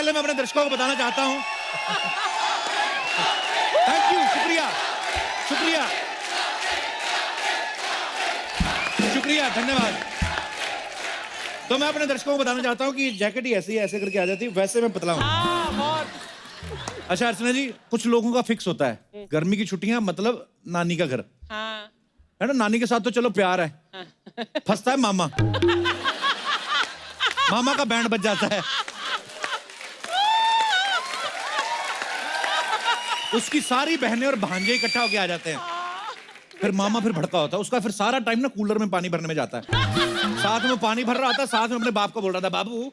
पहले मैं अपने दर्शकों को बताना चाहता हूं, थैंक यू, शुक्रिया शुक्रिया शुक्रिया, धन्यवाद। तो मैं अपने दर्शकों को बताना चाहता हूं कि जैकेट ही ऐसी है, ऐसे करके आ जाती है, वैसे मैं पतला हूं। अच्छा अर्चना जी, कुछ लोगों का फिक्स होता है गर्मी की छुट्टियां मतलब नानी का घर, है ना। नानी के साथ तो चलो प्यार है, फंसता है मामा, मामा का बैंड बज जाता है, उसकी सारी बहनें और भांजे इकट्ठा होके आ जाते हैं, फिर मामा फिर भड़का होता है उसका, फिर सारा टाइम ना कूलर में पानी भरने में जाता है, साथ में पानी भर रहा होता है, साथ में अपने बाप को बोल रहा था, बाबू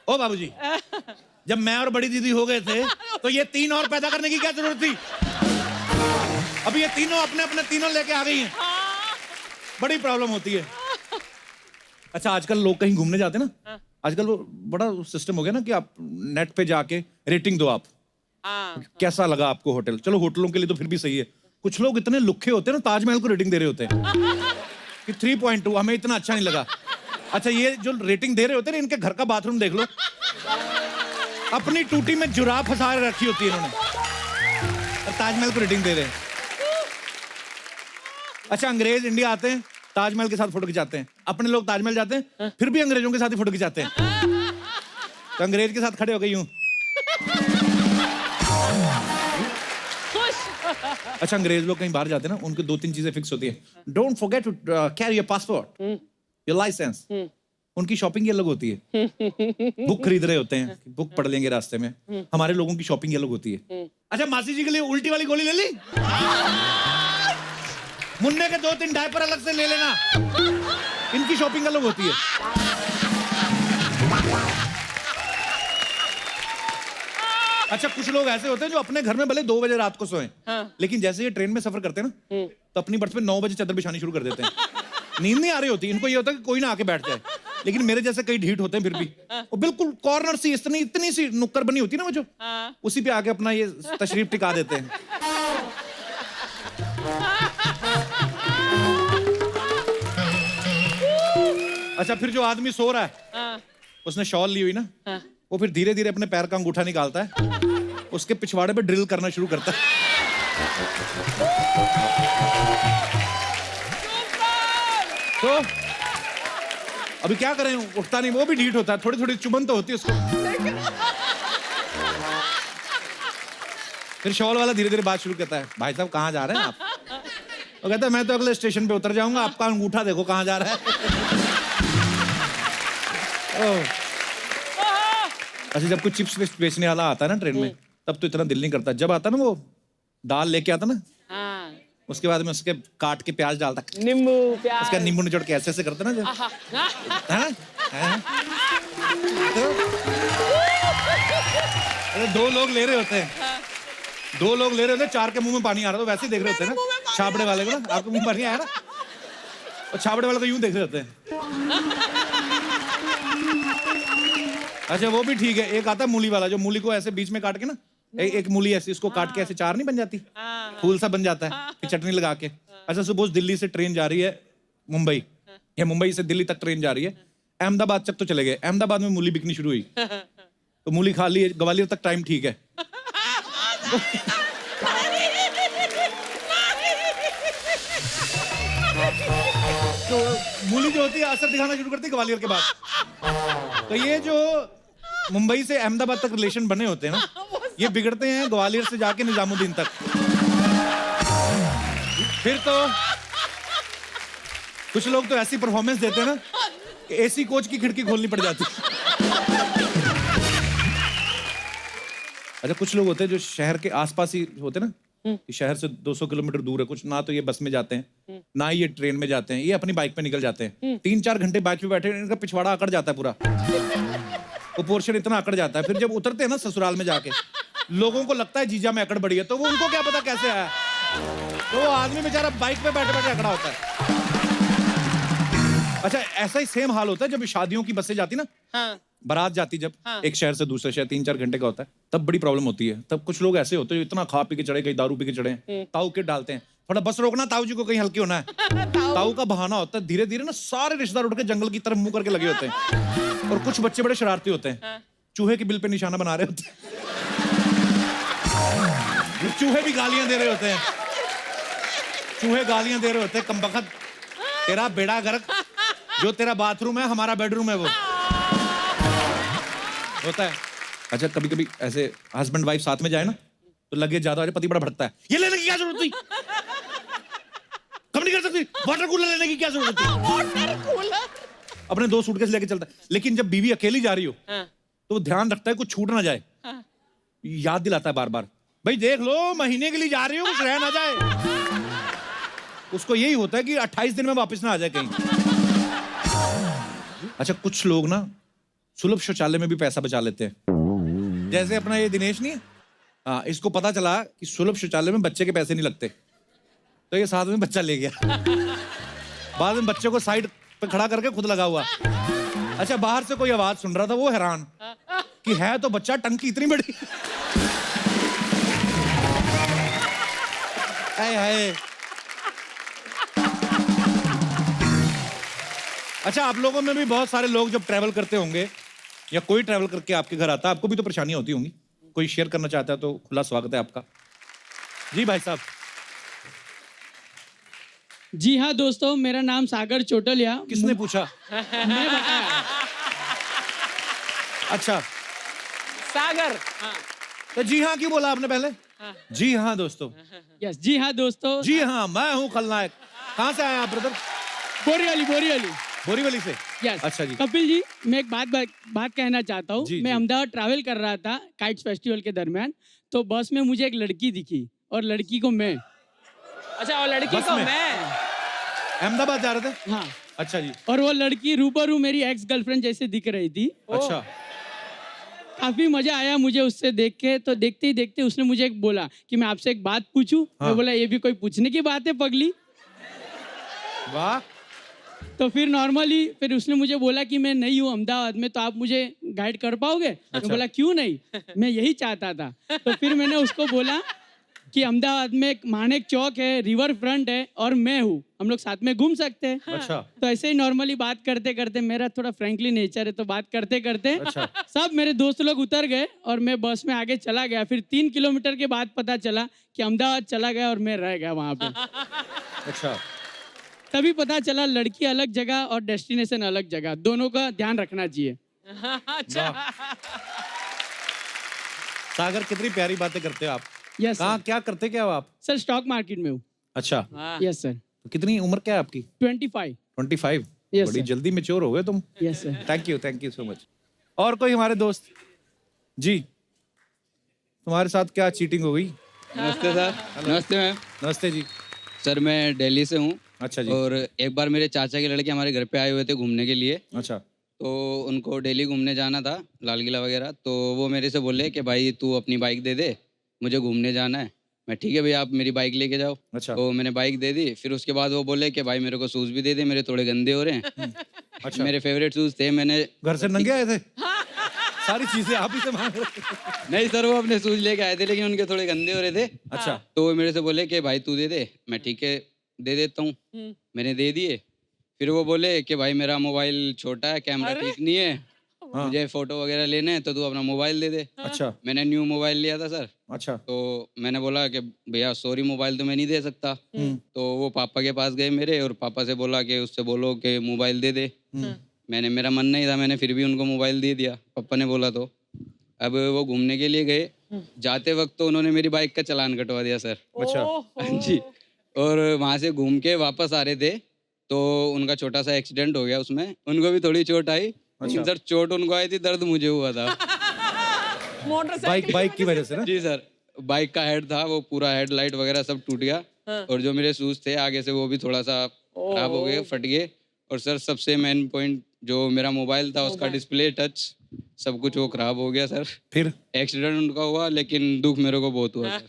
ओ बाबूजी, जब मैं और बड़ी दीदी हो गए थे तो ये 3 और पैदा करने की क्या जरूरत थी, अभी ये तीनों अपने अपने तीनों लेके आ गई हैं, बड़ी प्रॉब्लम होती है। अच्छा आजकल लोग कहीं घूमने जाते हैं ना, आजकल वो बड़ा सिस्टम हो गया ना कि आप नेट पे जाके रेटिंग दो, आप कैसा लगा आपको होटल। चलो होटलों के लिए तो फिर भी सही है, कुछ लोग इतने लुखे होते हैं ना, ताजमहल को रेटिंग दे रहे होते हैं कि 3.2 हमें इतना अच्छा नहीं लगा। अच्छा ये जो रेटिंग दे रहे होते हैं, इनके घर का बाथरूम देख लो, अपनी टूटी में जुराब फंसा रखी होती है इन्होंने, और ताजमहल को रेटिंग दे रहे हैं। अच्छा अंग्रेज इंडिया आते हैं, ताजमहल के साथ फोटो खिंचाते हैं, अपने लोग ताजमहल जाते हैं फिर भी अंग्रेजों के साथ ही फोटो खिंचाते हैं, तो अंग्रेज के साथ खड़े हो गए यूं। अच्छा अंग्रेज लोग कहीं बाहर जाते हैं ना, उनकी 2-3 चीजें फिक्स होती है, don't forget to carry your passport, your licence. उनकी शॉपिंग ही अलग होती है, बुक खरीद रहे होते हैं, बुक पढ़ लेंगे रास्ते में, हमारे लोगों की शॉपिंग अलग होती है। अच्छा मासी जी के लिए उल्टी वाली गोली ले ली, मुन्ने के 2-3 डायपर अलग से ले लेना, इनकी शॉपिंग अलग होती है। अच्छा कुछ लोग ऐसे होते हैं जो अपने घर में भले 2 बजे रात को सोएं, लेकिन जैसे ये ट्रेन में सफर करते हैं ना, तो अपनी बर्थ पे 9 बजे चादर बिछानी शुरू कर देते हैं, नींद नहीं आ रही होती इनको, ये होता है कि कोई ना आके बैठ जाए, लेकिन मेरे जैसे कई ढीठ होते हैं फिर भी, वो बिल्कुल कॉर्नर सी इतनी सी नुक्कड़ बनी होती है ना वो जो, उसी पे आके अपना ये तशरीफ टिका देते हैं। अच्छा फिर जो आदमी सो रहा है, उसने शॉल ली हुई ना, वो फिर धीरे धीरे अपने पैर का अंगूठा निकालता है, उसके पिछवाड़े पे ड्रिल करना शुरू करता है। तो अभी क्या करें, उठता नहीं, वो भी ढीठ होता है, थोड़ी थोड़ी चुभन तो होती है उसको। फिर शॉल वाला धीरे धीरे बात शुरू करता है, भाई साहब कहाँ जा रहे हैं आप? वो कहता है मैं तो अगले स्टेशन पे उतर जाऊंगा, आपका अंगूठा देखो कहाँ जा रहा है। अच्छा जब कुछ चिप्स बेचने वाला आता है ना ट्रेन में, तब तो इतना दिल नहीं करता, जब आता ना वो दाल लेके आता ना, उसके बाद में उसके काट के प्याज डालता, नींबू प्याज, उसका नींबू निचोड़ के ऐसे ऐसे करता ना, अरे 2 लोग ले रहे होते हैं, 2 लोग ले रहे होते हैं, 4 के मुंह में पानी आ रहा था, वैसे ही देख रहे होते हैं ना छाबड़े वाले को ना, आपको मुंह पानी आया ना, और छाबड़े वाले को यूं देख रहे होते हैं। अच्छा वो भी ठीक है, एक आता है मूली वाला, जो मूली को ऐसे बीच में काट के ना, एक मूली ऐसे इसको काट के ऐसे 4 नहीं बन जाती, फूल सा बन जाता है, फिर चटनी लगा के। अच्छा सपोज दिल्ली से ट्रेन जा रही है मुंबई, या मुंबई से दिल्ली तक ट्रेन जा रही है, अहमदाबाद तक तो चले गए, अहमदाबाद में मूली बिकनी शुरू हुई, तो मूली खा ली, ग्वालियर तक टाइम ठीक है। तो मूली जो होती है असर दिखाना शुरू करती है ग्वालियर के बाद। तो ये जो मुंबई से अहमदाबाद तक रिलेशन बने होते हैं ना, ये बिगड़ते हैं ग्वालियर से जाके निजामुद्दीन तक। फिर तो कुछ लोग तो ऐसी परफॉर्मेंस देते हैं ना कि एसी कोच की खिड़की खोलनी पड़ जाती है। अच्छा कुछ लोग होते हैं जो शहर के आसपास ही होते हैं ना, कि शहर से 200 किलोमीटर दूर है, कुछ ना तो ये बस में जाते हैं ना ये ट्रेन में जाते हैं, ये अपनी बाइक पे निकल जाते हैं, 3-4 घंटे बाइक पे बैठे, इनका पिछवाड़ा अकड़ जाता है पूरा, वो पोर्शन इतना अकड़ जाता है, फिर जब उतरते हैं ना ससुराल में जाके, लोगों को लगता है जीजा में अकड़ बढ़ी है, तो वो उनको क्या पता कैसे आया, तो वो आदमी बेचारा बाइक पे बैठे बैठे अकड़ा होता है। अच्छा ऐसा ही सेम हाल होता है जब शादियों की बसें जाती ना, बारात जाती जब एक शहर से दूसरे शहर 3-4 घंटे का होता है, तब बड़ी प्रॉब्लम होती है। तब कुछ लोग ऐसे होते हैं इतना खा पी के चढ़े, कहीं दारू पी के चढ़े, ताऊ के डालते हैं, थोड़ा बस रोकना ताऊ जी को, कहीं हल्की होना है। ताऊ का बहाना होता है, धीरे धीरे ना सारे रिश्तेदार उठ के जंगल की तरफ मुंह करके लगे होते हैं, और कुछ बच्चे बड़े शरारती होते हैं, चूहे के बिल पे निशाना बना रहे होते हैं। ये चूहे भी गालियां दे रहे होते हैं, चूहे गालियां दे रहे होते हैं, कमबख्त तेरा बेड़ा गर्क, जो तेरा बाथरूम है हमारा बेडरूम है वो होता है। अच्छा कभी कभी ऐसे हस्बैंड वाइफ साथ में जाए ना तो लगे ज्यादा हो जाए, पति बड़ा भड़कता है, ये लेने की क्या जरूरत थी, कब नहीं कर सकती, वाटर कूलर लेने की क्या जरूरत थी। वाटर कूलर अपने 2 सूटकेस लेके चलता है, लेकिन जब बीवी अकेली जा रही हो तो वो ध्यान रखता है कुछ छूट ना जाए, याद दिलाता है बार बार, भाई देख लो महीने के लिए जा रही हो, कुछ रह ना जाए। उसको यही होता है कि 28 दिन में वापस ना आ जाए कहीं। अच्छा कुछ लोग ना सुलभ शौचालय में भी पैसा बचा लेते हैं, जैसे अपना ये दिनेश नहीं है, हाँ इसको पता चला कि सुलभ शौचालय में बच्चे के पैसे नहीं लगते, तो ये साथ में बच्चा ले गया। बाद में बच्चे को साइड पे खड़ा करके खुद लगा हुआ। अच्छा बाहर से कोई आवाज सुन रहा था, वो हैरान कि है तो बच्चा, टंकी इतनी बड़ी। हाय हाय। अच्छा आप लोगों में भी बहुत सारे लोग जब ट्रैवल करते होंगे या कोई ट्रैवल करके आपके घर आता है, आपको भी तो परेशानियां होती होंगी, कोई शेयर करना चाहता है तो खुला स्वागत है आपका। जी भाई साहब। जी हाँ दोस्तों, मेरा नाम सागर चोटलिया। किसने पूछा? मैं बताया। अच्छा सागर तो जी हाँ क्यों बोला आपने पहले? जी हाँ दोस्तों। यस जी हाँ दोस्तों। जी हाँ मैं हूँ खलनायक। कहाँ से आए आप ब्रदर? बोरीवली बोरीवली। बोरीवली से? यस। अच्छा जी। कपिल जी मैं एक बात कहना चाहता हूँ। जी, मैं जी। अहमदाबाद ट्रैवल कर रहा था काइट्स फेस्टिवल के दरमियान, तो बस में मुझे एक लड़की दिखी और लड़की को मैं। अच्छा और लड़की बस को में? मैं अहमदाबाद जा रहे थे? हाँ। अच्छा जी। और वो लड़की रूबरू मेरी एक्स गर्लफ्रेंड जैसे दिख रही थी। अच्छा काफी मजा आया मुझे उससे देख के। तो देखते ही देखते उसने मुझे एक बोला कि मैं आपसे एक बात पूछूं। हाँ। मैं बोला ये भी कोई पूछने की बात है पगली। वाह। तो फिर नॉर्मली फिर उसने मुझे बोला कि मैं नहीं हूँ अहमदाबाद में, तो आप मुझे गाइड कर पाओगे? अच्छा। मैं बोला क्यों नहीं, मैं यही चाहता था। तो फिर मैंने उसको बोला कि अहमदाबाद में एक मानेक चौक है, रिवर फ्रंट है और मैं हूँ, हम लोग साथ में घूम सकते हैं। अच्छा तो ऐसे ही नॉर्मली बात करते करते, मेरा थोड़ा फ्रेंकली नेचर है, तो बात करते करते अच्छा। सब मेरे दोस्त लोग उतर गए और मैं बस में आगे चला गया। फिर 3 किलोमीटर के बाद पता चला कि अहमदाबाद चला गया और मैं रह गया वहाँ पे। अच्छा तभी पता चला लड़की अलग जगह और डेस्टिनेशन अलग जगह, दोनों का ध्यान रखना चाहिए। अच्छा सागर कितनी प्यारी बातें करते हो आप। यस कहाँ क्या करते क्या हो आप? सर, स्टॉक मार्केट में हूँ। अच्छा हाँ। Yes sir. तो कितनी उम्र क्या है आपकी? 25। 25। Yes, बड़ी sir. जल्दी मैच्योर हो गए तुम। Yes sir. Thank you so much. और कोई हमारे दोस्त? जी तुम्हारे साथ क्या चीटिंग हो गई? नमस्ते सर। नमस्ते मैम। नमस्ते जी। सर मैं दिल्ली से हूँ अच्छा जी। और एक बार मेरे चाचा के लड़के हमारे घर पे आए हुए थे घूमने के लिए, अच्छा तो उनको दिल्ली घूमने जाना था, लाल किला वगैरह। तो वो मेरे से बोले कि भाई तू अपनी बाइक दे दे, मुझे घूमने जाना है। मैं ठीक है भैया आप मेरी बाइक लेके जाओ। अच्छा। तो मैंने बाइक दे दी। फिर उसके बाद वो बोले कि भाई मेरे को शूज़ भी दे दे, मेरे थोड़े गंदे हो रहे हैं। अच्छा। मेरे फेवरेट शूज़ थे। मैंने घर से नंगे आए थे? सारी चीजें आप ही से मांग रहे थे। नहीं सर, वो अपने शूज़ लेके आए थे लेकिन उनके थोड़े गंदे हो रहे थे। अच्छा तो वो मेरे से बोले कि भाई तू दे दे। मैं ठीक है दे देता हूँ। मैंने दे दिए। फिर वो बोले कि भाई मेरा मोबाइल छोटा है, कैमरा अरे! ठीक नहीं है, हाँ। मुझे फोटो वगैरह लेने हैं, तो तू अपना मोबाइल दे दे। अच्छा मैंने न्यू मोबाइल लिया था सर। अच्छा। तो मैंने बोला कि भैया सॉरी मोबाइल तो मैं नहीं दे सकता। तो वो पापा के पास गए मेरे और पापा से बोला कि उससे बोलो कि मोबाइल दे दे। मेरा मन नहीं था, मैंने फिर भी उनको मोबाइल दे दिया, पापा ने बोला तो। अब वो घूमने के लिए गए, जाते वक्त तो उन्होंने मेरी बाइक का चालान कटवा दिया सर। अच्छा। ओहो। जी। और वहाँ से घूम के वापस आ रहे थे तो उनका छोटा सा एक्सीडेंट हो गया, उसमें उनको भी थोड़ी चोट आई। अच्छा। सर चोट उनको आई थी, दर्द मुझे हुआ था। मोटरसाइकिल बाइक की वजह से ना? जी सर, बाइक का हेड था वो पूरा, हेडलाइट वगैरह सब टूट गया। और जो मेरे शूज थे आगे से वो भी थोड़ा सा खराब हो गए, फट गए। और सर सबसे मेन पॉइंट जो मेरा मोबाइल था उसका डिस्प्ले टच सब कुछ वो खराब हो गया सर। फिर एक्सीडेंट उनका हुआ लेकिन दुख मेरे को बहुत हुआ सर।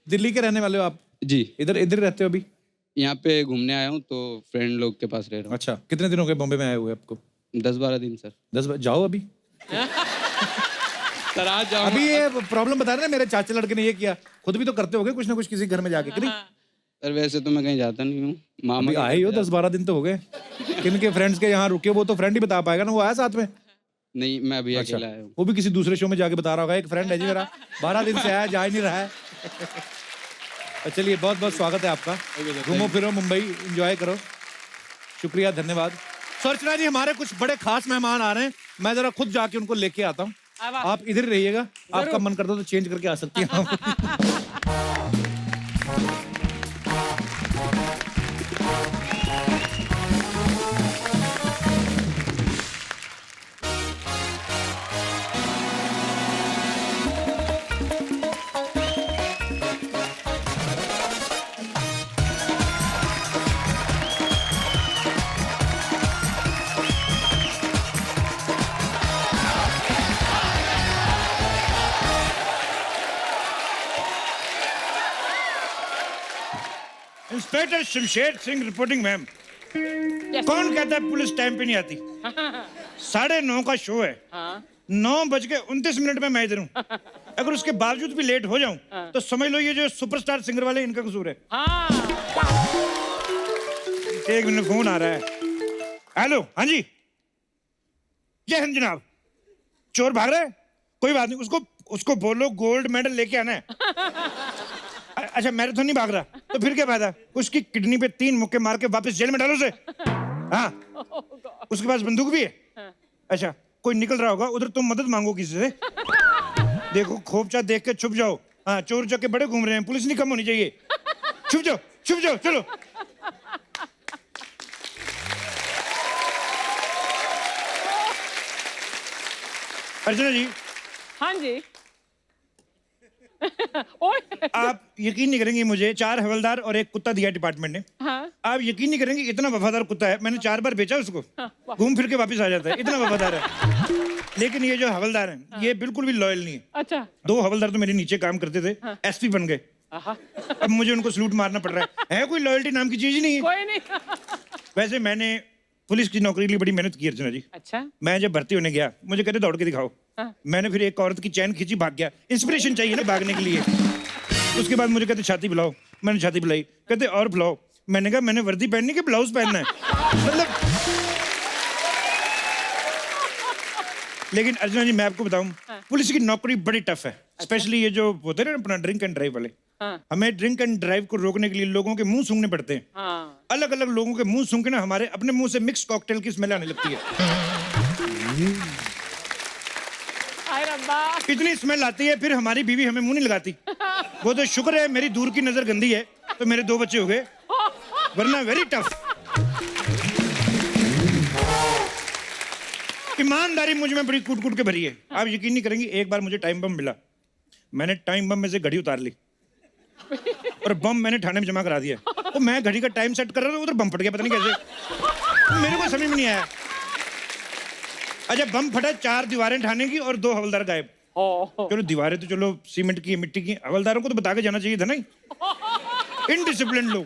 दिल्ली के रहने वाले हो आप? जी, इधर इधर रहते हो अभी? यहाँ पे घूमने आया हूँ तो फ्रेंड लोग के पास रह रहा अच्छा कितने दिन हो गए बॉम्बे में आए हुए आपको? हूँ। 10-12 दिन सर। 10 जाओ अभी। सर आज जाऊँ। अभी ये प्रॉब्लम बता रहे ना, मेरे चाचा लड़के ने ये किया, खुद भी तो करते होगे कुछ ना कुछ किसी घर में जाके कि नहीं? सर वैसे तो मैं कहीं जाता नहीं हूँ, मामा अभी आए ही हो, 10-12 दिन तो हो गए। किन के फ्रेंड्स के यहाँ रुके वो तो फ्रेंड ही बता पाएगा ना, वो आया साथ में। नहीं, मैं अभी अच्छा, अकेला आया हूँ। वो भी किसी दूसरे शो में जाके बता रहा होगा, एक फ्रेंड है जी मेरा 12 दिन से आया, जा ही नहीं रहा है। तो चलिए, बहुत बहुत स्वागत है आपका। घूमो फिरो मुंबई, एंजॉय करो। शुक्रिया, धन्यवाद। अर्चना जी, हमारे कुछ बड़े खास मेहमान आ रहे हैं, मैं जरा खुद जाके उनको लेके आता हूँ। आप इधर ही रहिएगा, आपका मन करता तो चेंज करके आ सकती हैं आप। Inspector Shamsher Singh reporting ma'am. कौन कहता है पुलिस टाइम पे नहीं आती? 9:30 का शो है, 9:29 में मैं इधर हूँ। अगर उसके बावजूद भी लेट हो जाऊं तो समझ लो ये जो सुपरस्टार सिंगर वाले इनका कसूर है। एक मिनट, फोन आ रहा है। हेलो, हाँ जी, जय हिंद जनाब। चोर भाग रहा है? कोई बात नहीं, उसको बोलो गोल्ड मेडल लेके आना है। अच्छा, मैराथन नहीं भाग रहा तो फिर क्या फायदा? उसकी किडनी पे 3 मुक्के मार के वापस जेल में डालो उसे। हाँ, उसके पास बंदूक भी है। अच्छा, कोई निकल रहा होगा उधर, तुम मदद मांगो किसी से। देखो, खोपचा देख के छुप जाओ। हाँ, चोर चक्के बड़े घूम रहे हैं, पुलिस नहीं कम होनी चाहिए। छुप जाओ, छुप जाओ, चलो। अर्चना जी, हाँ जी। ओए, आप यकीन नहीं करेंगे, मुझे 4 हवलदार और 1 कुत्ता दिया डिपार्टमेंट ने। हाँ। आप यकीन नहीं करेंगे, इतना वफादार कुत्ता है, मैंने 4 बार बेचा उसको। घूम फिर के वापस आ जाता है, इतना वफादार है। लेकिन ये जो हवलदार हैं, ये बिल्कुल भी लॉयल नहीं है। अच्छा। 2 हवलदार तो मेरे नीचे काम करते थे, एसपी बन गए। अब मुझे उनको सलूट मारना पड़ रहा है कोई लॉयल्टी नाम की चीज ही नहीं है। कोई नहीं। वैसे मैंने पुलिस की नौकरी के लिए बड़ी मेहनत की अर्चना जी। अच्छा। मैं जब भर्ती होने गया, मुझे कहते दौड़ के दिखाओ। मैंने फिर एक औरत की चैन खींची, भाग गया। इंस्पिरेशन चाहिए ना भागने के लिए। उसके बाद मुझे कहते छाती बुलाओ, मैंने छाती बुलाई। कहते और बुलाओ, मैंने कहा मैंने वर्दी पहननी कि ब्लाउज पहनना है? मतलब लेकिन अर्चना जी, मैं आपको बताऊं, पुलिस की नौकरी बड़ी टफ है। स्पेशली ये जो होते हैं ना अपना ड्रिंक एंड ड्राइव वाले। हमें ड्रिंक एंड ड्राइव को रोकने के लिए लोगों के मुंह सूंघने पड़ते हैं। अलग अलग लोगों के मुंह सूंघ के ना हमारे अपने मुंह से मिक्स कॉकटेल की स्मेल आने लगती है। इतनी स्मेल आती है, फिर हमारी बीवी हमें मुंह नहीं लगाती। वो तो शुक्र है मेरी दूर की नजर गंदी है, तो मेरे 2 बच्चे हो गए, वरना वेरी टफ। ईमानदारी मुझ में बड़ी कूट कूट के भरी है। आप यकीन नहीं करेंगे, एक बार मुझे टाइम बम मिला, मैंने टाइम बम में से घड़ी उतार ली और बम मैंने थाने में जमा करा दिया। तो मैं घड़ी का टाइम सेट कर रहा था, उधर बम फट गया, पता नहीं कैसे, मेरे को समझ में नहीं आया। अच्छा, बम फटा, 4 दीवारें थाने की और 2 हवलदार गायब। चलो, दीवारें तो चलो सीमेंट की, मिट्टी की, हवलदारों को तो बता के जाना चाहिए था ना। इनडिसिप्लिन लोग।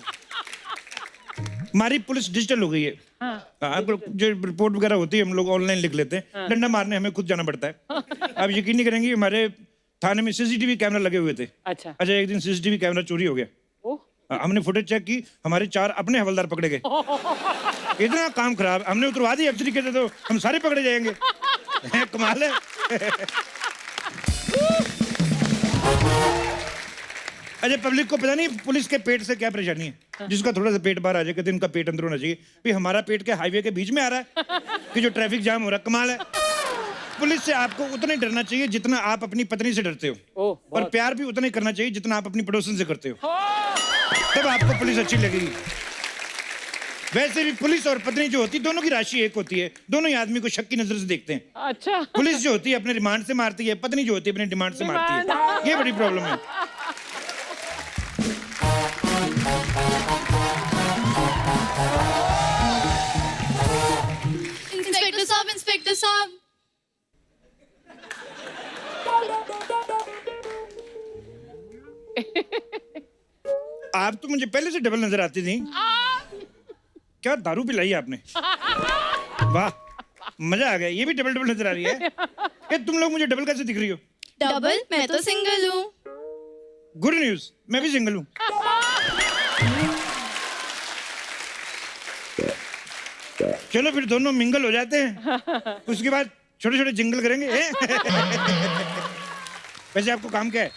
हमारी पुलिस डिजिटल हो गई है। जो रिपोर्ट वगैरह होती है हम लोग ऑनलाइन लिख लेते हैं, डंडा मारने हमें खुद जाना पड़ता है। आप यकीन नहीं करेंगे, हमारे थाने में सीसीटीवी कैमरा लगे हुए थे। अच्छा। एक दिन सीसीटीवी कैमरा चोरी हो गया। हमने फुटेज चेक की, हमारे 4 अपने हवलदार पकड़े गए। इतना काम खराब, हमने उतरवा दी एफ3 कहते तो हम सारे पकड़े जाएंगे। कमाल है। अच्छा, पब्लिक को पता नहीं पुलिस के पेट से क्या परेशानी है। जिसका थोड़ा सा पेट बाहर आ जाए, कहते इनका पेट अंदर होना चाहिए। भाई, हमारा पेट के हाईवे के बीच में आ रहा है कि जो ट्रैफिक जाम हो रहा है। कमाल है। पुलिस से आपको उतना ही डरना चाहिए जितना आप अपनी पत्नी से डरते हो, और प्यार भी उतना ही करना चाहिए जितना आप अपनी पड़ोसन से करते हो। तब आपको पुलिस अच्छी लगेगी। वैसे भी पुलिस और पत्नी जो होती है, दोनों की राशि एक होती है। दोनों ही आदमी को शक की नजर से देखते हैं। अच्छा। पुलिस जो होती है अपने रिमांड से मारती है, पत्नी जो होती है अपने डिमांड से मारती है। ये बड़ी प्रॉब्लम है। इंस्पेक्टर साहब, इंस्पेक्टर साहब। आप तो मुझे पहले से डबल नजर आती थी। क्या दारू पिलाई आपने? वाह, मजा आ गया। ये भी डबल डबल नजर आ रही है। ये तुम लोग मुझे डबल कैसे दिख रही हो? डबल? मैं तो सिंगल हूँ। गुड न्यूज, मैं भी सिंगल हूँ। चलो फिर दोनों मिंगल हो जाते हैं, उसके बाद छोटे छोटे जिंगल करेंगे वैसे आपको काम क्या है?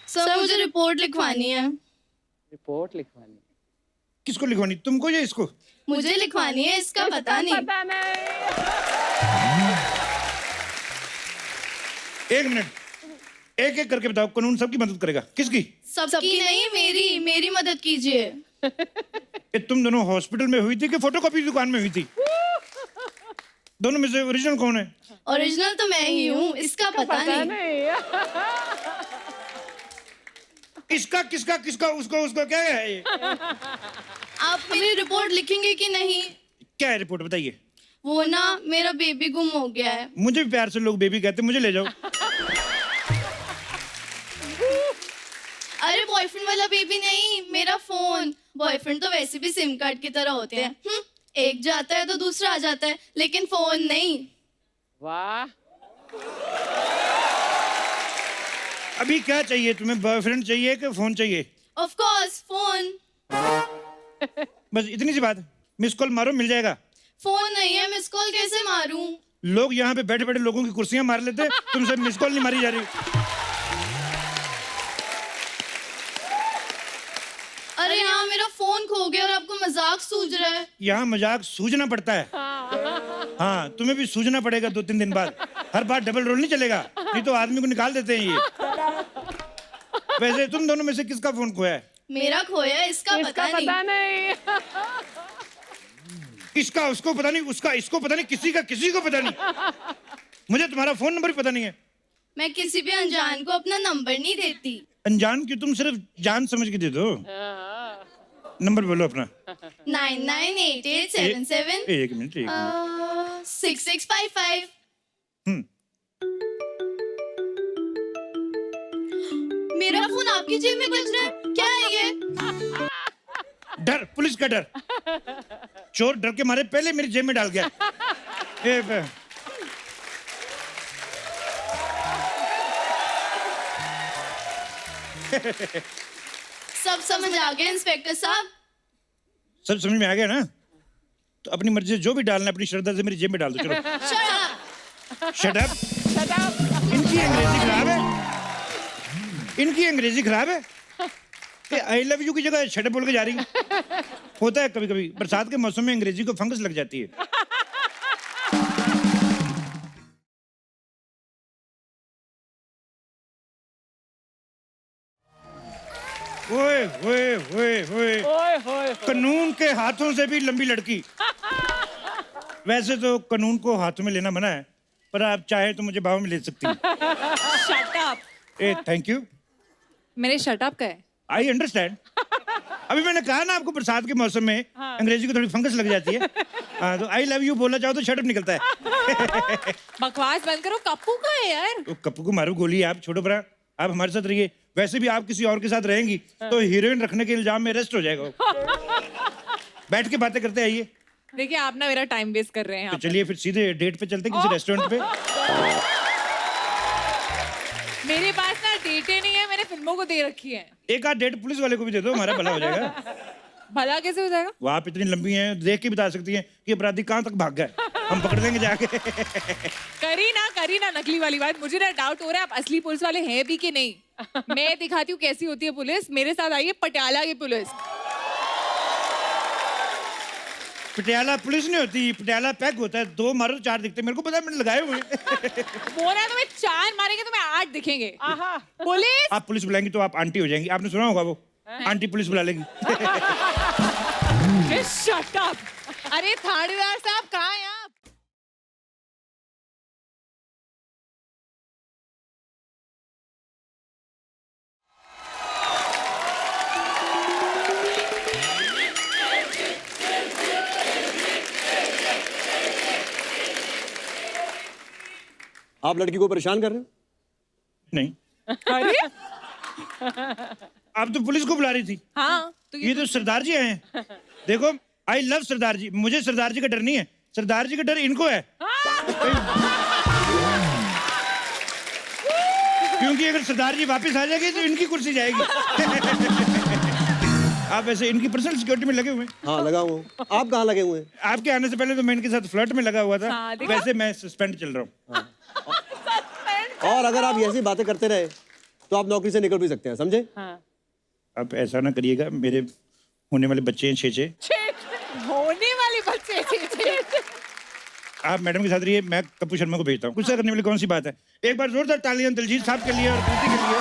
सर मुझे रिपोर्ट लिखवानी है। रिपोर्ट लिखवानी। किसको लिखवानी, तुमको या इसको? मुझे लिखवानी है, इसका पता नहीं। पता नहीं। एक मिनट, एक एक करके बताओ, कानून सबकी मदद करेगा। किसकी? सबकी नहीं, मेरी मदद कीजिए। ये तुम दोनों हॉस्पिटल में हुई थी कि फोटोकॉपी की दुकान में हुई थी? दोनों में से ओरिजिनल कौन है? ओरिजिनल तो मैं ही हूँ, इसका पता नहीं। इसका किसका किसका उसको उसको क्या है ये? आप मेरी रिपोर्ट लिखेंगे कि नहीं? क्या है रिपोर्ट बताइए। वो ना, मेरा बेबी गुम हो गया है। मुझे भी प्यार से लोग बेबी कहते हैं, मुझे ले जाओ। अरे बॉयफ्रेंड वाला बेबी नहीं, मेरा फोन। बॉयफ्रेंड तो वैसे भी सिम कार्ड की तरह होते हैं। एक जाता है तो दूसरा आ जाता है, लेकिन फोन नहीं। वाह। अभी क्या चाहिए तुम्हें, बॉयफ्रेंड चाहिए कि फोन चाहिए? Of course phone. बस इतनी सी बात। मिस कॉल मारो, मिल जाएगा। फोन नहीं है, मिस कॉल कैसे मारूं? लोग यहाँ पे बैठे बैठे लोगों की कुर्सियां मार लेते, तुमसे मिस कॉल नहीं मारी जा रही। अरे यहाँ मेरा फोन खो गया और आपको मजाक सूझ रहा है। यहाँ मजाक सूझना पड़ता है। हाँ, तुम्हें भी सूझना पड़ेगा 2-3 दिन बाद। हर बार डबल रोल नहीं चलेगा, नहीं तो आदमी को निकाल देते हैं ये। वैसे तुम दोनों में से किसका फोन खोया है? मेरा खोया है, इसका पता नहीं। इसका उसको पता नहीं, उसका इसको पता नहीं, किसी को पता नहीं। मुझे तुम्हारा फोन नंबर भी पता नहीं है। मैं किसी भी अनजान को अपना नंबर नहीं देती। अनजान की तुम सिर्फ जान समझ के दे दो। नंबर बोलो अपना। 998877 एक मिनट 6655। मेरा फोन आपकी जेब में बज रहा है, क्या है ये? डर, पुलिस का डर। चोर डर के मारे पहले मेरी जेब में डाल गया। सब समझ आ गया इंस्पेक्टर साहब। सब समझ में आ गया ना? तो अपनी मर्जी से जो भी डालना है अपनी श्रद्धा से मेरी जेब में डाल दो। चलो शट अप। इनकी अंग्रेजी खराब है, इनकी अंग्रेजी खराब है। आई लव यू की जगह शट अप बोल के जा रही है। होता है कभी कभी, बरसात के मौसम में अंग्रेजी को फंगस लग जाती है। ओए ओए ओए ओए, कानून के हाथों से भी लंबी लड़की। वैसे तो कानून को हाथों में लेना मना है, पर आप चाहे तो मुझे बाहों में ले सकती हैं। Shut up. A thank you. मेरे शट अप का है। I understand. अभी मैंने कहा ना आपको, बरसात के मौसम में अंग्रेजी को थोड़ी फंगस लग जाती है। हाँ, तो आई लव यू बोलना चाहो तो शट अप निकलता है। बकवास बंद करो, कप्पू का है यार। तो कप्पू को मारो गोली, आप छोड़ो बड़ा, आप हमारे साथ रहिए। वैसे भी आप किसी और के साथ रहेंगी तो हीरोइन रखने के इल्जाम में अरेस्ट हो जाएगा। बैठ के बातें करते आइए। देखिए आप ना मेरा टाइम वेस्ट कर रहे हैं तो यहाँ पे। चलिए फिर सीधे डेट पे चलते हैं किसी रेस्टोरेंट पे। मेरे पास ना डेटें नहीं है, मैंने फिल्मों को दे रखी है। एक आध डेट पुलिस वाले को भी दे दो, हमारा भला हो जाएगा। भला कैसे हो जाएगा? वो आप इतनी लंबी हैं, देख के बता सकती हैं कि अपराधी कहाँ तक भाग गए। हम पकड़ लेंगे जाके। करी ना नकली वाली बात। मुझे ना डाउट हो रहा है आप असली पुलिस वाले हैं भी कि नहीं। मैं दिखाती हूँ कैसी होती है पुलिस। मेरे साथ आइए, पटियाला की पुलिस। पटियाला पुलिस नहीं होती, पटियाला पैक होता है। 2 मारो 4 दिखते हैं। मेरे को पता है, मैंने लगाए हुए हैं। बोला तुम्हें 4 मारेंगे तुम्हें 8 दिखेंगे। पुलिस। आप पुलिस बुलाएंगी तो आप आंटी हो जाएंगी। आपने सुना होगा वो आंटी पुलिस बुला लेगी। Shut up. अरे थानेदार साहब कहाँ हैं आप? आप लड़की को परेशान कर रहे हो? नहीं, अरे आप तो पुलिस को बुला रही थी। हाँ तो ये तो सरदार जी आए हैं। देखो, आई लव सरदार जी। मुझे सरदार जी का डर नहीं है, सरदार जी का डर इनको है। क्योंकि अगर सरदार जी वापस आ जाएंगे तो इनकी कुर्सी जाएगी। आप वैसे इनकी पर्सनल सिक्योरिटी में लगे हुए हैं? हाँ लगा हुआ हूँ। आप कहाँ लगे हुए हैं? आपके आने से पहले तो मैं इनके साथ फ्लर्ट में लगा हुआ था। हाँ, देखा? वैसे मैं सस्पेंड चल रहा हूँ। और अगर आप ऐसी बातें करते रहे तो आप नौकरी से निकल भी सकते हैं, समझे? हाँ आप ऐसा ना करिएगा, मेरे होने वाले बच्चे हैं 6 होने वाले बच्चे आप मैडम के साथ रहिए, मैं कपूर शर्मा को भेजता हूँ। गुस्सा करने वाली कौन सी बात है? एक बार जोरदार तालियां दिलजीत साहब के लिए और कृति के लिए।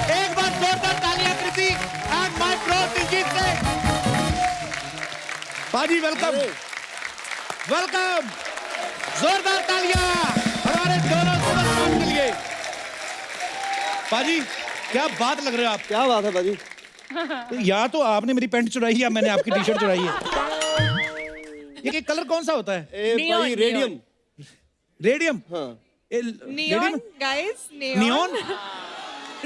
एक बार जोरदार तालियां कृति एंड माय ब्रो दिलजीत से। पाजी वेलकम, वेलकम, जोरदार तालियां हमारे दोनों सुपरस्टार के लिए। पाजी क्या बात लग रहे हो आप। क्या बात है भाजी? तो या तो आपने मेरी पैंट चुराई है या मैंने आपकी टी शर्ट चुराई है। ये कलर कौन सा होता है? Neon, भाई रेडियम। रेडियम। हाँ नियॉन गाइस, नियॉन।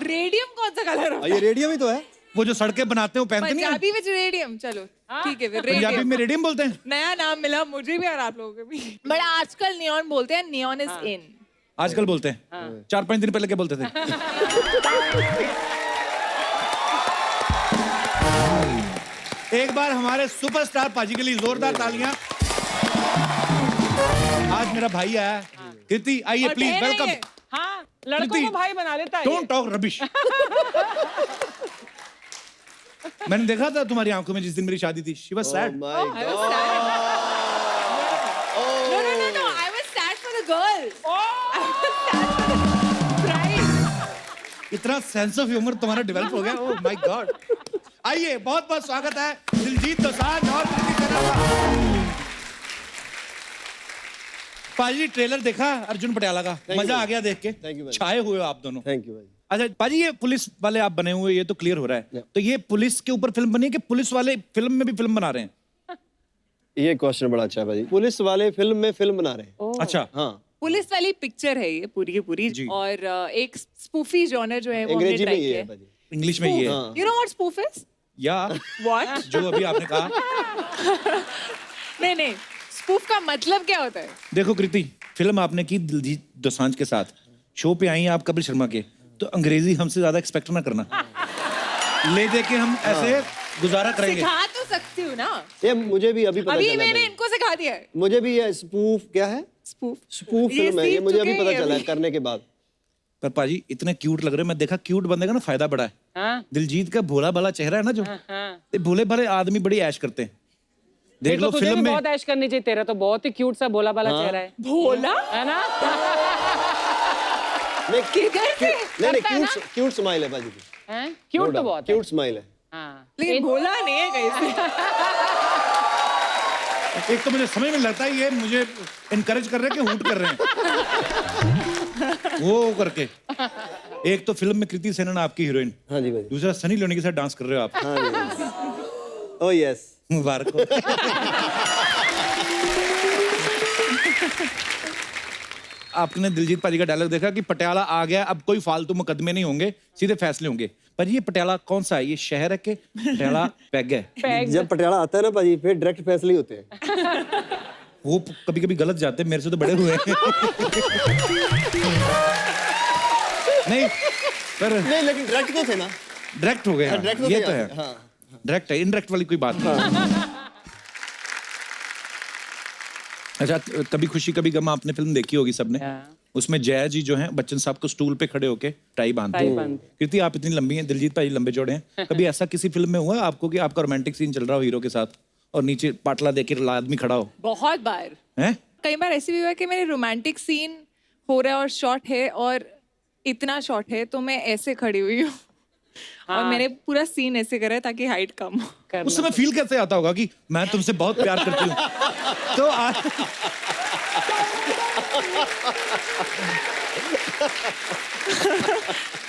रेडियम कौन सा कलर होता ये रेडियम ही तो है। वो जो सड़कें बनाते हैं वो है? पहनते नहीं हैं? पंजाबी में रेडियम, चलो ठीक है फिर पंजाबी रेडियम। में रेडियम बोलते हैं। नया नाम मिला मुझे भी और आप लोगों को भी। बट आजकल नियॉन बोलते हैं, नियॉन इज इन। आजकल बोलते हैं। 4-5 दिन पहले क्या बोलते थे? एक बार हमारे सुपरस्टार पाजी के लिए जोरदार तालियां। आज मेरा भाई आया है। कृति आइए और प्लीज, बहन है वेलकम। ये। हाँ लड़कों कृति, को भाई बना लेता है डोंट ये। Talk rubbish. मैंने देखा था तुम्हारी आंखों में जिस दिन मेरी शादी थी। She was sad. My I was sad. No. I was sad for the girl. I was sad for the bride. इतना सेंस ऑफ ह्यूमर तुम्हारा डेवलप हो गया। Oh my God. आइए, बहुत बहुत स्वागत है दिलजीत दोसांझ और कृति सेना का। पाजी ट्रेलर देखा अर्जुन पटियाला का? you मजा आ भाई। गया देख के। Thank you भाई। छाए हुए हो आप दोनों। थैंक यू भाई। अच्छा पाजी, ये पुलिस वाले आप बने हुए, ये तो क्लियर हो रहा है। Yeah. तो ये पुलिस के ऊपर फिल्म बनी है कि पुलिस वाले फिल्म में भी फिल्म बना रहे हैं? ये क्वेश्चन बड़ा अच्छा है भाई। पुलिस वाले फिल्म में फिल्म बना रहे हैं। अच्छा। हाँ पुलिस वाली पिक्चर है ये पूरी की पूरी जी। और एक स्पूफी जॉनर जो है वो हमने अंग्रेजी में ट्राई ये किया है है। भाजी। इंग्लिश में ये है। हाँ। You know what spoof is? या What? जो अभी आपने कहा। नहीं स्पूफ का मतलब क्या होता है? देखो कृति, फिल्म आपने की दिलजीत दोसांझ के साथ, शो पे आई हैं आप कपिल शर्मा के, तो अंग्रेजी हमसे ज्यादा एक्सपेक्ट ना करना। ले दे के हम ऐसे गुजारा करेंगे। सिखा तो सकती हूँ ना। ये मुझे भी अभी पता अभी चला मैंने भाई। इनको सिखा दिया है मुझे भी ये स्पूफ क्या है? स्पूफ। स्पूफ ये फिल्म है ये, सीख मुझे अभी चुके पता हैं चला है अभी। करने के बाद। पर पाजी इतने क्यूट लग रहे हैं। मैं देखा क्यूट बंदे का ना फायदा बड़ा है। हाँ दिलजीत का भोला भाला चेहरा है ना जो, हाँ। ये भोले भाले आदमी बड़ी ऐश करते हैं। देख लो तुझे फिल्म भी में। बहुत ऐश करनी चाहिए, तेरा तो बहुत ही क्यूट सा भोला भाला चेहरा है। भोला है ना? नहीं क्यूट स्माइल है भाजी की। हैं? क्यूट तो बहुत है। क्यूट स्माइल है। हाँ लेकिन भोला नहीं है कहीं से। एक तो मुझे समझ में लगता है ये मुझे इनकरेज कर रहे हैं कि हुट कर रहे हैं। वो करके एक तो फिल्म में कृति सेनन आपकी हीरोइन, हाँ जी भाई। दूसरा सनी लियोनी के साथ डांस कर रहे हो आप। हाँ जी। Oh yes. मुबारक हो। आपने दिलजीत पाजी का डायलॉग देखा कि पटियाला आ गया, अब कोई फालतू मुकदमे नहीं होंगे, सीधे फैसले होंगे। पर ये पटियाला कौन सा है? ये शहर है कि पटियाला पैग है? जब पटियाला आता है ना भाजी, फिर डायरेक्ट फैसले ही होते हैं। वो कभी कभी गलत जाते हैं, मेरे से तो बड़े हुए हैं। नहीं पर नहीं लेकिन डायरेक्ट तो थे ना। डायरेक्ट हो गए। हाँ, डायरेक्ट तो ये थे तो आप। है। हाँ। डायरेक्ट है, इनडायरेक्ट वाली कोई बात नहीं। अच्छा, कभी खुशी कभी गम आपने फिल्म देखी होगी सबने। उसमें जया जी जो हैं बच्चन साहब को स्टूल पे खड़े होके टाई बांधते टाई हैं। बांधते। कृति आप इतनी लंबी हैं, दिलजीत भाई लंबे जोड़े हैं, कभी ऐसा किसी फिल्म में हुआ आपको कि आपका रोमांटिक सीन चल रहा हो हीरो के साथ और नीचे पाटला देके आदमी खड़ा हो? बहुत बार। हैं? कई बार ऐसे भी हुआ कि मेरे रोमांटिक सीन हो रहा है और शॉट है और इतना शॉट है तो मैं ऐसे खड़ी हुई हूँ और मैंने पूरा सीन ऐसे करा है ताकि हाइट कम हो। उस समय फील कैसे आता होगा कि मैं तुमसे बहुत प्यार करती हूँ? तो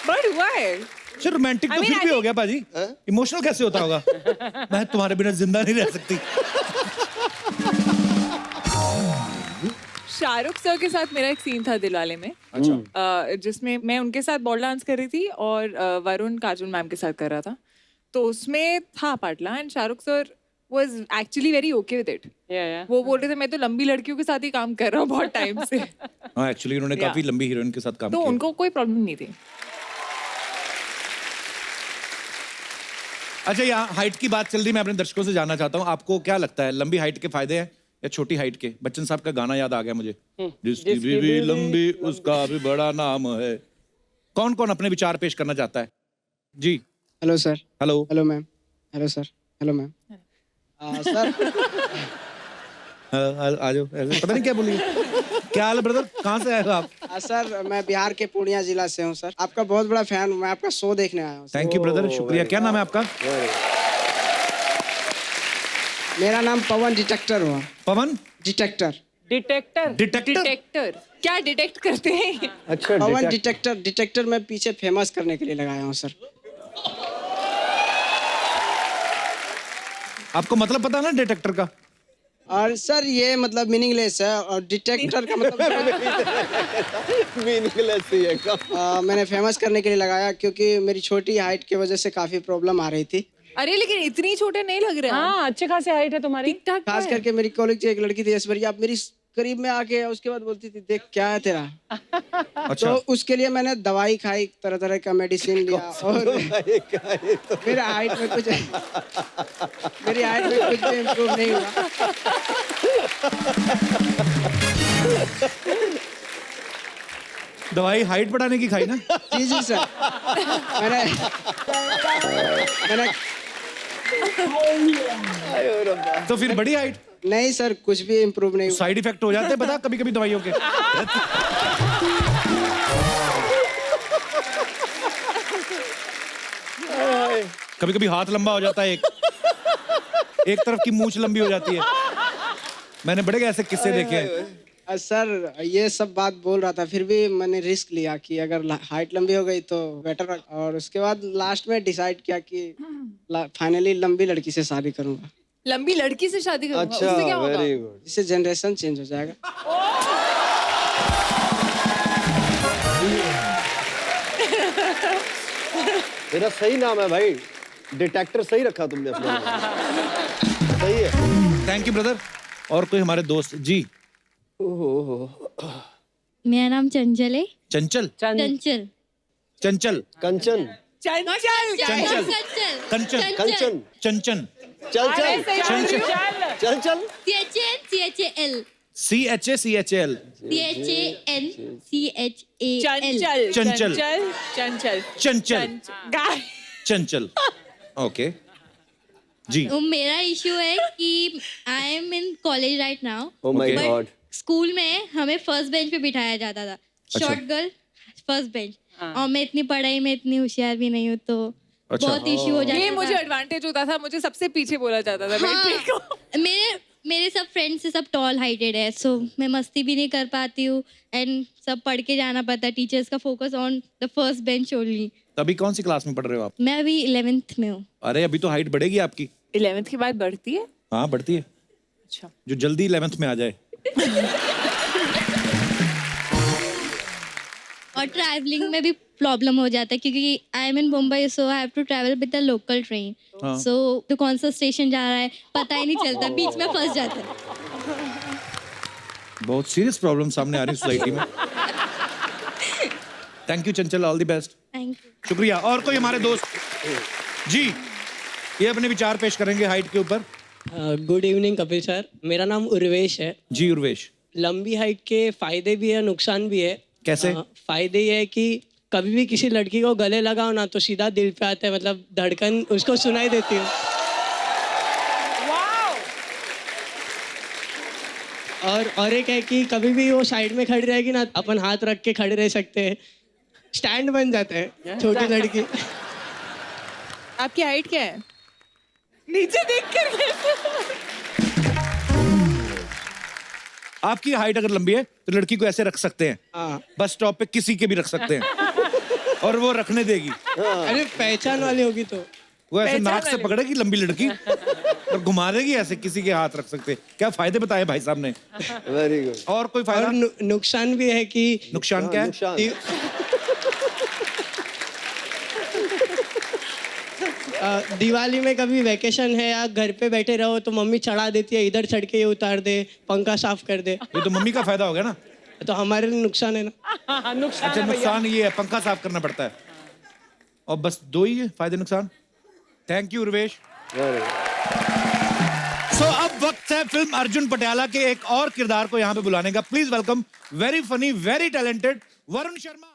बट हुआ है। अच्छा, रोमांटिक तो I mean, फिर I भी हो think- गया पाजी। इमोशनल कैसे होता होगा? मैं तुम्हारे बिना जिंदा नहीं रह सकती। शाहरुख सर के साथ मेरा एक सीन था दिलवाले में। अच्छा। जिसमें मैं उनके साथ बॉल डांस कर रही थी और वरुण काजल मैम के साथ कर रहा था। तो उसमें था पाटला and Shahrukh sir was actually very okay with it. Yeah. वो बोल रहे थे मैं तो लंबी लड़कियों के साथ ही काम कर रहा हूँ बहुत टाइम से, हाँ एक्चुअली उन्होंने काफी लंबी हीरोइन के साथ काम तो किया। उनको कोई प्रॉब्लम नहीं थी. अच्छा, यहाँ हाइट की बात चल रही, मैं अपने दर्शकों से जानना चाहता हूँ, आपको क्या लगता है लंबी हाइट के फायदे हैं या छोटी हाइट के? बच्चन साहब का गाना याद आ गया मुझे, जिसकी बीवी लंबी उसका भी बड़ा नाम है। कौन कौन अपने विचार पेश करना चाहता है? जी hello sir. Hello. Hello ma'am. Hello sir. Hello ma'am. Sir आ जाओ, पता नहीं क्या बोलिए। क्या हाल है ब्रदर, कहाँ से आए हो आप? सर मैं बिहार के पूर्णिया जिला से हूँ सर. आपका बहुत बड़ा फैन हूँ, मैं आपका शो देखने आया हूँ. थैंक यू ब्रदर, शुक्रिया। क्या नाम है आपका? मेरा नाम पवन डिटेक्टर हुआ. पवन डिटेक्टर. डिटेक्टर डिटेक्टर क्या डिटेक्ट करते हैं? अच्छा पवन डिटेक्टर. डिटेक्टर मैं पीछे फेमस करने के लिए लगाया हूँ सर. आपको मतलब पता ना डिटेक्टर का? और सर ये मतलब मीनिंगलेस है, और डिटेक्टर का मतलब मीनिंगलेस ही है. मैंने फेमस करने के लिए लगाया क्योंकि मेरी छोटी हाइट की वजह से काफी प्रॉब्लम आ रही थी. अरे लेकिन इतनी छोटे नहीं लग रहे. हाँ, अच्छे खासे हाइट है तुम्हारी. ठीक ठाक खास करके मेरी कॉलेज की एक लड़की थी ऐश्वर्या, आप मेरी करीब में आके उसके बाद बोलती थी देख क्या है तेरा. अच्छा, तो उसके लिए मैंने दवाई खाई, तरह तरह का मेडिसिन लिया, और मेरी हाइट में कुछ भी इम्प्रूव नहीं हुआ. दवाई हाइट बढ़ाने की खाई ना? जी जी सर. मैंने तो फिर बड़ी हाइट? नहीं सर, कुछ भी इम्प्रूव नहीं हुआ. साइड इफेक्ट हो जाते हैं पता कभी कभी दवाइयों के। कभी कभी हाथ लंबा हो जाता है, एक तरफ की मूंछ लंबी हो जाती है। मैंने बड़े ऐसे किस्से देखे हैं। सर ये सब बात बोल रहा था, फिर भी मैंने रिस्क लिया कि अगर हाइट लंबी हो गई तो बेटर, और उसके बाद लास्ट में डिसाइड किया कि फाइनली लंबी लड़की से शादी करूंगा. लंबी लड़की से शादी करूंगा, उससे क्या अच्छा होगा? Very good. इससे जनरेशन चेंज हो जाएगा. मेरा सही नाम है भाई, डिटेक्टर सही रखा तुमने अपना नाम. सही है. Thank you brother. और कोई हमारे दोस्त? जी मेरा नाम चंचल है। चंचल? चंचल चंचल? कंचन. चंचल? कंचन? कंचन. चंचन? चल चल चल चल. CHAN CHACHAL? चंचल चंचल। चंचल चंचल? गाय. चंचल, ओके जी। तो मेरा इशू है कि आई am in college right now, oh my God. School में हमें फर्स्ट बेंच पे बिठाया जाता था, शॉर्ट गर्ल फर्स्ट बेंच, और मैं इतनी पढ़ाई में इतनी होशियार भी नहीं हूँ, तो बहुत इशू हो जाता ये था। मुझे एडवांटेज होता था, मुझे सबसे पीछे बोला जाता था बेटे को. मेरे सब फ्रेंड्स से सब टॉल हाइटेड है, सो मैं मस्ती भी नहीं कर पाती हूँ, एंड सब पढ़ के जाना पड़ता है, टीचर्स का focus on the first bench only. अभी कौन सी क्लास में पढ़ रहे हो आप? मैं अभी 11th में हूँ। अरे अभी तो हाइट बढ़ेगी आपकी। 11th के बाद बढ़ती है? हाँ बढ़ती है। अच्छा, जो जल्दी 11th में आ जाए। और ट्रैवलिंग में भी प्रॉब्लम हो जाता है, क्योंकि I am in Mumbai, so I have to travel with the local train, so तो कौन सा स्टेशन जा रहा है पता ही नहीं चलता, बीच में फंस जाता है। बहुत सीरियस प्रॉब्लम सामने आ रही है सोसाइटी में। Thank you Chanchal, all the best. Thank you. शुक्रिया। और कोई हमारे दोस्त? जी, ये अपने विचार पेश करेंगे हाइट के ऊपर। गुड इवनिंग कपिल सर, मेरा नाम उर्वेश है। जी उर्वेश। लंबी हाइट के फायदे भी है, नुकसान भी है। कैसे? फायदे ये है कि कभी भी किसी लड़की को गले लगाओ ना तो सीधा दिल पे आता है, मतलब धड़कन उसको सुनाई देती है। और एक है कि कभी भी वो साइड में खड़ी रहेगी ना, अपन हाथ रख के खड़े रह सकते हैं, स्टैंड बन जाते हैं छोटी लड़की। आपकी हाइट क्या है? नीचे देख कर आपकी हाइट अगर लंबी है तो लड़की को ऐसे रख सकते हैं, हाँ। बस स्टॉप पे किसी के भी रख सकते हैं और वो रखने देगी। अरे पहचान वाली होगी तो वो ऐसे नाक से पकड़ेगी लंबी लड़की और घुमा देगी, ऐसे किसी के हाथ रख सकते हैं। क्या फायदे बताए भाई साहब ने? Very good. और कोई फायदा? और नुकसान भी है कि नुकसान क्या है? नुकसान. दिवाली में कभी वैकेशन है या घर पे बैठे रहो तो मम्मी चढ़ा देती है, इधर चढ़ के ये उतार दे, पंखा साफ कर दे। ये तो मम्मी का फायदा हो गया ना। तो हमारे लिए नुकसान है ना। नुकसान अच्छा, है भैया। नुकसान ये है, पंखा साफ करना पड़ता है। और बस 2 ही है फायदे नुकसान। Thank you Urvesh. सो अब वक्त है फिल्म अर्जुन पटियाला के एक और किरदार को यहाँ पे बुलाने का। Please welcome very funny, very talented Varun Sharma.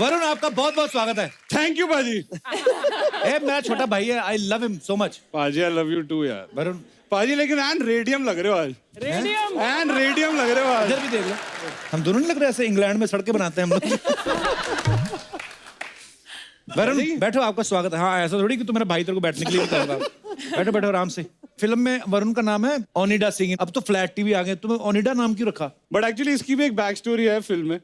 Varun, आपका बहुत बहुत स्वागत है। थैंक यू पाजी। ए, मेरा छोटा भाई है, I love him so much. पाजी आई लव यू टू यार। वरुण पाजी लेकिन एंड रेडियम लग रहे हो आज। रेडियम एंड रेडियम लग रहे हो आज। इधर भी देख लो, हम दोनों नहीं लग रहे ऐसे इंग्लैंड में सड़कें बनाते हैं हम लोग। वरुण बैठो, आपका स्वागत है। हाँ, ऐसा थोड़ी कि तू मेरा भाई तेरे को बैठने के लिए भी कह रहा। बैठो बैठो आराम से। फिल्म में वरुण का नाम है ओनिडा सिंह। अब तो फ्लैट टीवी आ गए, तुम्हें ओनिडा नाम क्यों रखा? बट एक्चुअली इसकी भी एक बैक स्टोरी है फिल्म में।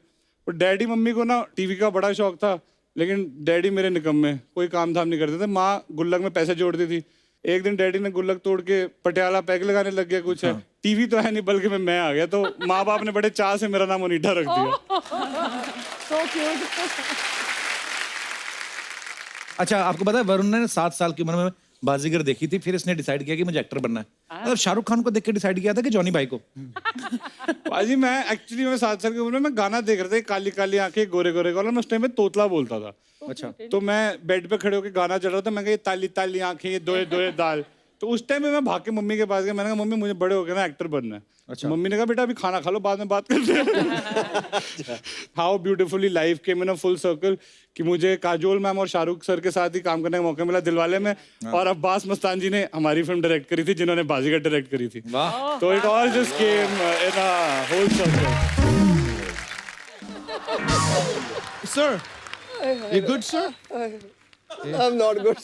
और डैडी मम्मी को ना टीवी का बड़ा शौक था, लेकिन डैडी मेरे निकम्मे, कोई काम धाम नहीं करते थे। माँ गुल्लक में पैसे जोड़ती थी। एक दिन डैडी ने गुल्लक तोड़ के पटियाला पैक लगाने लग गया कुछ है। टीवी तो है नहीं, बल्कि मैं आ गया। तो माँ बाप ने बड़े चाह से मेरा नाम ओनिडा रख दिया। So cute. अच्छा, आपको पता है वरुण ने 7 साल की उम्र में बाजीगर देखी थी, फिर इसने डिसाइड किया कि मुझे एक्टर बनना है। मतलब शाहरुख खान को देख के डिसाइड किया था कि जॉनी भाई को? पाजी मैं एक्चुअली 7 साल की उम्र में मैं गाना देख रहा था, काली काली आंखें गोरे गोरे कॉलर। मैं उस टाइम में तोतला बोलता था। अच्छा। तो मैं बेड पे खड़े होकर गाना चल रहा था। मैं कहा ये ताली ताली आंखें, ये दोए दोए दाल। तो उस टाइम में मैं भाग के मम्मी के पास गया। मैंने कहा मम्मी मुझे बड़े हो गए ना एक्टर बनना है। अच्छा। मम्मी ने कहा बेटा अभी खाना खा लो, बाद में बात करते हैं। How beautifully life came in a full circle कि मुझे काजोल मैम और शाहरुख सर के साथ ही काम करने का मौका मिला दिलवाले में। और अब्बास मस्तान जी ने हमारी फिल्म डायरेक्ट करी थी, जिन्होंने बाजीगर डायरेक्ट करी थी। वाह। तो it all just came in a whole circle. Sir, you good, sir? I'm not good.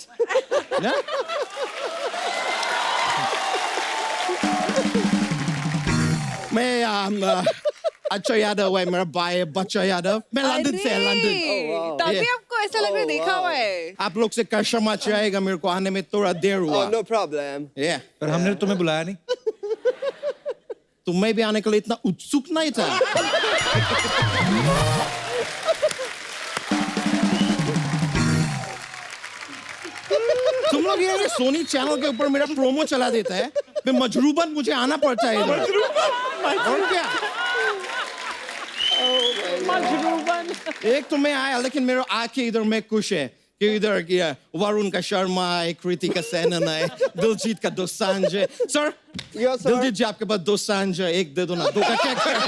मैं अच्छा यादव है, मेरा भाई है बच्चा यादव। मैं लंदन से, लंदन। तभी आपको ऐसा लग रहा है, देखा हुआ है। आप लोग से कस्टमर मच जाएगा, मेरे को आने में थोड़ा देर हुआ। No problem. Yeah. पर हमने तुम्हें बुलाया नहीं। तुम्हें भी आने के लिए इतना उत्सुक नहीं था। तुम लोग ये सोनी चैनल के ऊपर मेरा प्रोमो चला देता है, फिर मजरूबन मुझे आना पड़ता है इधर। और क्या? मजरूबन। एक तो मैं आया, लेकिन मेरा आके इधर में खुश है कि इधर किया वरुण का शर्मा है, कृतिका सेनन है, दिलजीत का दोसांझ है। Sir, Yes, sir. दिलजीत जी आपके पास दोसांझ है, एक दे दो ना, 2 का क्या करें?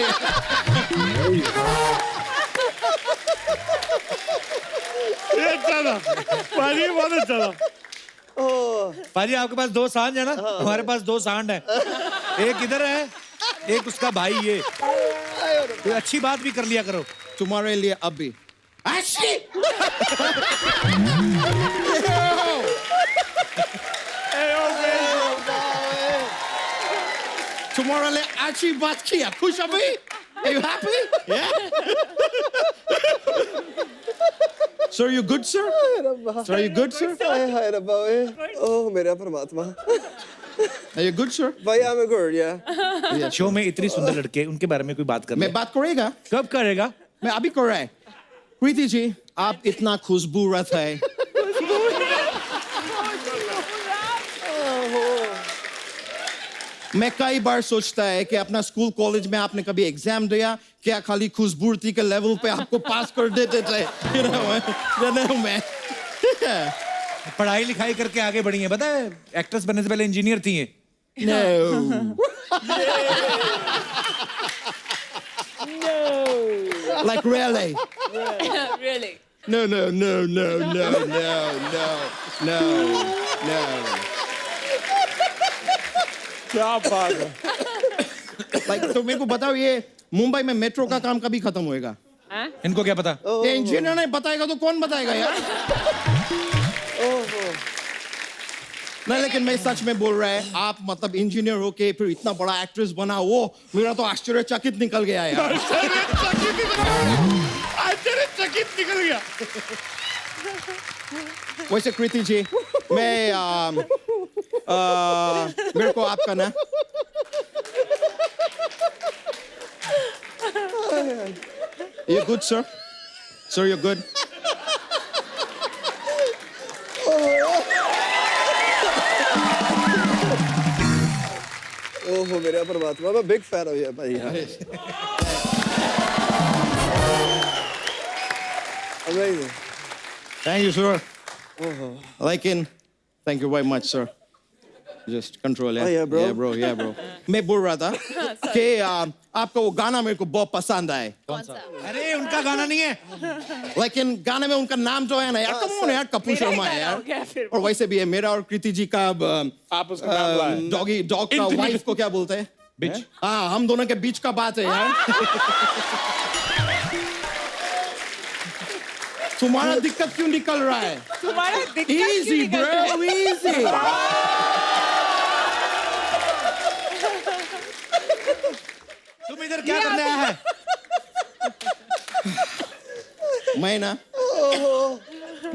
ये अच्छा था पाजी, बहुत अच्छा था। पाजी आपके पास 2 सांड है ना, हमारे पास 2 सांड है। एक इधर है, एक उसका भाई। ये कोई अच्छी बात भी कर लिया करो। तुम्हारे लिए अभी तुम्हारे लिए अच्छी बात किया, खुश अभी? Are you happy? Yeah. Sir, you good, sir? Sir, are you good, sir? हाय रब्बा ओए। ओह मेरा परमात्मा। Are you good, sir? भाई I'm good, yeah. शो में इतनी सुंदर लड़के, उनके बारे में कोई बात कर मैं बात करेगा? कब करेगा? मैं अभी कर रहा है। प्रीति जी, आप इतना खुशबूरत है। मैं कई बार सोचता है कि अपना स्कूल कॉलेज में आपने कभी एग्जाम दिया क्या? खाली खुशबूरती के लेवल पे आपको पास कर देते थे। मैं पढ़ाई लिखाई करके आगे बढ़ी है, पता है? एक्ट्रेस बनने से पहले इंजीनियर थी ये। No. Like really? Really? No, no, no, no, no, no, no, no, no. क्या बात है। Like तो मेरे को बताओ, ये मुंबई में मेट्रो का काम कभी खत्म होएगा? इनको क्या पता? ये इंजीनियर नहीं बताएगा तो कौन बताएगा यार? नहीं, लेकिन मैं सच में बोल रहा है, आप मतलब इंजीनियर होके फिर इतना बड़ा एक्ट्रेस बना, वो मेरा तो आश्चर्यचकित निकल गया यार। आश्चर्यचकित निकल गया। वैसे कृति जी, मैं मेरे को आपका ना You good, sir? Sir, you're good? ओहो मेरा परमात्मा मैं बिग फैन हूँ ये भाई यार Amazing. Thank you, sir. Like thank you very much, sir. Just control, yeah. Oh, yeah, bro. Yeah, bro. Yeah, bro. मैं बोल रहा था कि आपका वो गाना मेरे को बहुत पसंद आए. कौन सा? अरे उनका गाना नहीं है. लेकिन गाने में उनका नाम जो है ना यार, कम ऑन यार, कपूर शर्मा है यार. और वैसे भी है मेरा और कृति जी का आप उसका नाम लाए. डॉग का वाइफ को क्या बोलते हैं? बिच. हाँ, हम दोनों के बीच का बात है यार. तुम्हारा दिक्कत क्यों निकल रहा है? तुम्हारा दिक्कत Easy, bro, easy. तुम इधर क्या करने आया है?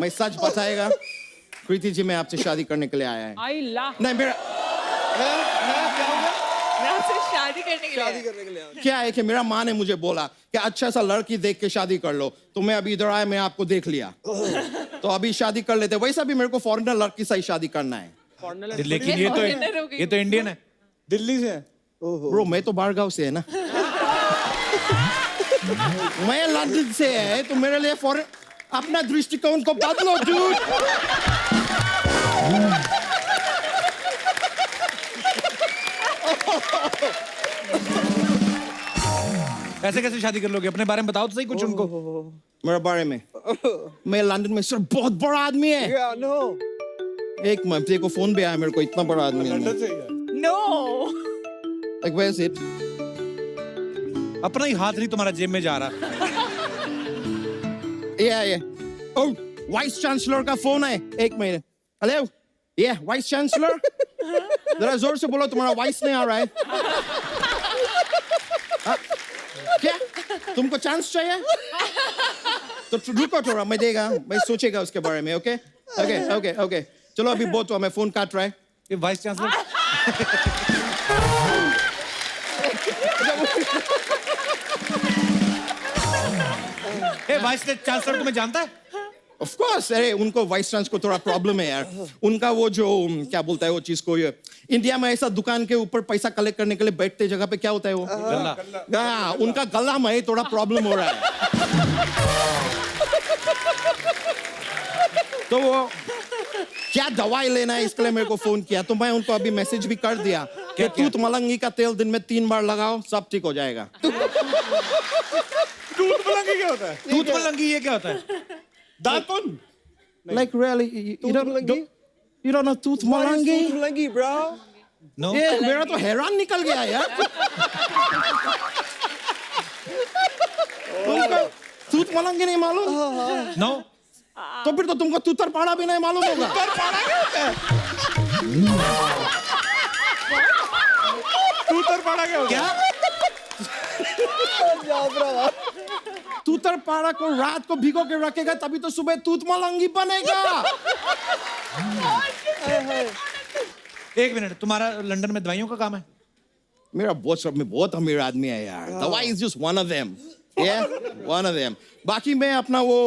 मैं सच बताएगा, कृति जी मैं आपसे शादी करने के लिए आया है. आई ला नहीं मेरा मैं आपसे शादी करने के लिए क्या है कि मेरा माँ ने मुझे बोला कि अच्छा सा लड़की देख के शादी कर लो, तो मैं अभी इधर आया, मैं आपको देख लिया, तो अभी शादी कर लेते. वैसा भी मेरे को फॉरेनर लड़की से ही शादी करना है. लेकिन ये तो इंडियन है. दिल्ली से है. ब्रो मैं तो बारगांव से है ना. मैं लंदन से है, तो मेरे लिए फॉरेन अपना दृष्टिकोण को बदलो dude. ऐसे कैसे शादी कर लोगे? अपने बारे में बताओ तो सही कुछ उनको. मेरे बारे में मैं लंदन में सर बहुत बड़ा आदमी है. Yeah, no. एक महीने को फोन भी आया मेरे को, इतना बड़ा आदमी है. लंदन से ही है. No Like where is it? अपना ही हाथ नहीं तुम्हारा जेब में जा रहा. Yeah. Oh, वाइस चांसलर का फोन है. एक minute. Hello. Yeah, vice chancellor. जरा जोर से बोलो, तुम्हारा वाइस नहीं आ रहा है. हाँ? क्या? तुमको चांस चाहिए? तो रुको थोड़ा, मैं देगा, मैं सोचेगा उसके बारे में. Okay okay. चलो अभी बहुत हुआ, मैं फोन काट रहा है. ये वाइस चांसलर. ए वाइस चांसलर तुम्हें जानता है? Of course, अरे उनको वाइस चांस को थोड़ा प्रॉब्लम है यार. उनका वो जो क्या बोलता है वो चीज को, ये इंडिया में ऐसा दुकान के ऊपर पैसा कलेक्ट करने के लिए बैठते जगह पे क्या होता है वो गल्ला. हाँ, उनका गला में थोड़ा प्रॉब्लम हो रहा है. तो वो क्या दवाई लेना है इसके लिए मेरे को फोन किया, तो मैं उनको अभी मैसेज भी कर दिया कि तूत मलंगी का तेल दिन में 3 बार लगाओ, सब ठीक हो जाएगा. दूध मलंगी क्या होता है? दूध मलंगी ये क्या होता है? दातुन. Like really, you don't know tooth malangi? Tooth malangi, bro. No. ये मेरा तो हैरान निकल गया यार. तुमको तूत मलंगी नहीं मालूम? No. तो फिर तो तुमको तूतर पाड़ा भी नहीं मालूम होगा. तूतर पाड़ा क्या होता है? तूतर पाड़ा को रात को भिगो के रखेगा, तभी तो सुबह तूत मलंगी बनेगा. एक मिनट, तुम्हारा लंदन में दवाइयों का काम है? मेरा बहुत अमीर आदमी है यार. दवाई is just one of them. Yeah, one of them. बाकी मैं अपना वो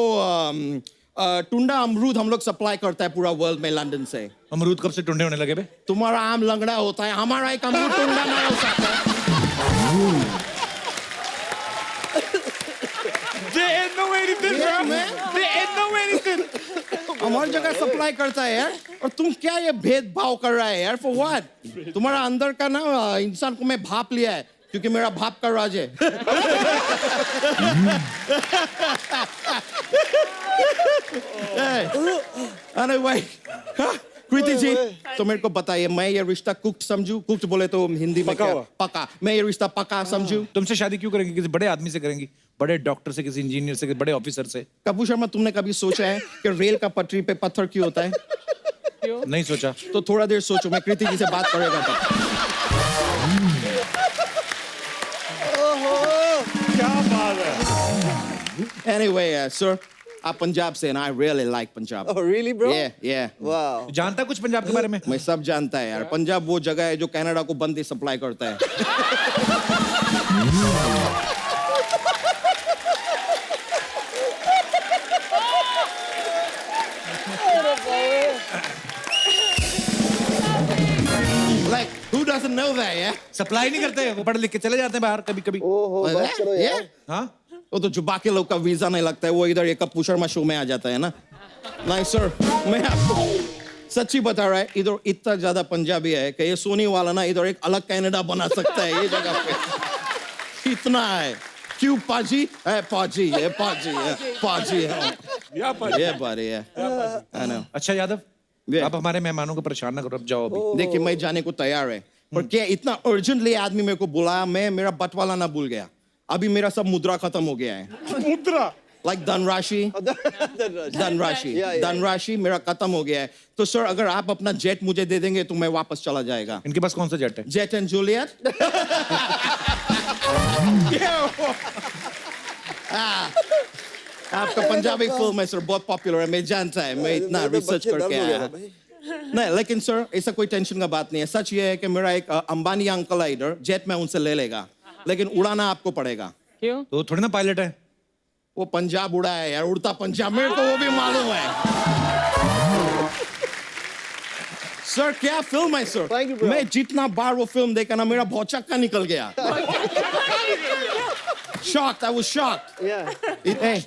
टुंडा अमरूद हम लोग सप्लाई करता है पूरा वर्ल्ड में लंदन से. अमरूद कब से टुंडे होने लगे बे? तुम्हारा आम लंगड़ा होता है, हमारा एक अमरूद टुंडा नहीं हो सकता. हमारी जगह सप्लाई करता है यार. और तुम क्या ये भेदभाव कर रहा है यार? For what? तुम्हारा अंदर का ना इंसान को मैं भाप लिया है, क्योंकि मेरा भाप का राज है. Anyway, कृति जी, तो मेरे को बताइए, मैं ये रिश्ता कुक्ड समझूं? कुक्ड बोले तो हिंदी में क्या? पका. मैं ये रिश्ता पका समझूं? तुमसे शादी क्यों करेंगी? किसी बड़े आदमी से करेंगी? बड़े डॉक्टर से, किसी इंजीनियर से, किसी बड़े ऑफिसर से? कपूर शर्मा, तुमने कभी सोचा है कि रेल का पटरी पे पत्थर क्यों होता है? नहीं सोचा. तो थोड़ा देर सोचो, मैं कृति जी से बात करेगा तब. क्या बात है. Anyway, sir, आप पंजाब से and I really like Punjab. Oh, really, bro? Yeah. Wow. जानता कुछ पंजाब के बारे में? मैं सब जानता है यार. पंजाब वो जगह है जो कनाडा को बंदी सप्लाई करता है. doesn't know that, yeah? Supply नहीं करते, वो पढ़ लिख के चले जाते हैं बाहर कभी कभी। Yeah? हाँ वो तो जुबा के लोग का वीजा नहीं लगता है, वो इधर एक कपूर शर्मा शो में आ जाता है ना। नहीं सर, मैं आपको सच्ची बता रहा है, इधर इतना ज्यादा पंजाबी है कि ये सोनी वाला ना इधर एक अलग कनाडा बना सकता है ये जगह पे। इतना है। क्यों पाजी? है पाजी, है पाजी, है पाजी है। ये बारी है। I know. अच्छा यादव, आप हमारे मेहमानों को परेशान ना करो, अब जाओ अभी। देखिए मैं जाने को तैयार है, पर क्या इतना अर्जेंटली आदमी मेरे को बुलाया, मैं मेरा बटवाला ना भूल गया। अभी मेरा सब मुद्रा खत्म हो गया है। मुद्रा लाइक धनराशि, धनराशि मेरा खत्म हो गया है। तो सर अगर आप अपना जेट मुझे दे देंगे तो मैं वापस चला जाएगा। इनके पास कौन सा जेट है? Jet and Juliet. आपका पंजाबी फिल्म है सर, बहुत पॉपुलर है, मैं जानता है, मैं इतना रिसर्च करके आया। नहीं लेकिन सर ऐसा कोई टेंशन का बात नहीं है। सच ये है कि मेरा एक अंबानी अंकल है इधर, जेट में उनसे ले लेगा, लेकिन उड़ाना आपको पड़ेगा। क्यों? तो थोड़ी ना पायलट है वो, पंजाब उड़ा है यार, उड़ता पंजाब, मेरे को वो भी मालूम है। सर क्या फिल्म है सर, मैं जितना बार वो फिल्म देखा ना मेरा बहुत चक्का निकल गया। Shocked, I was shocked. Hey,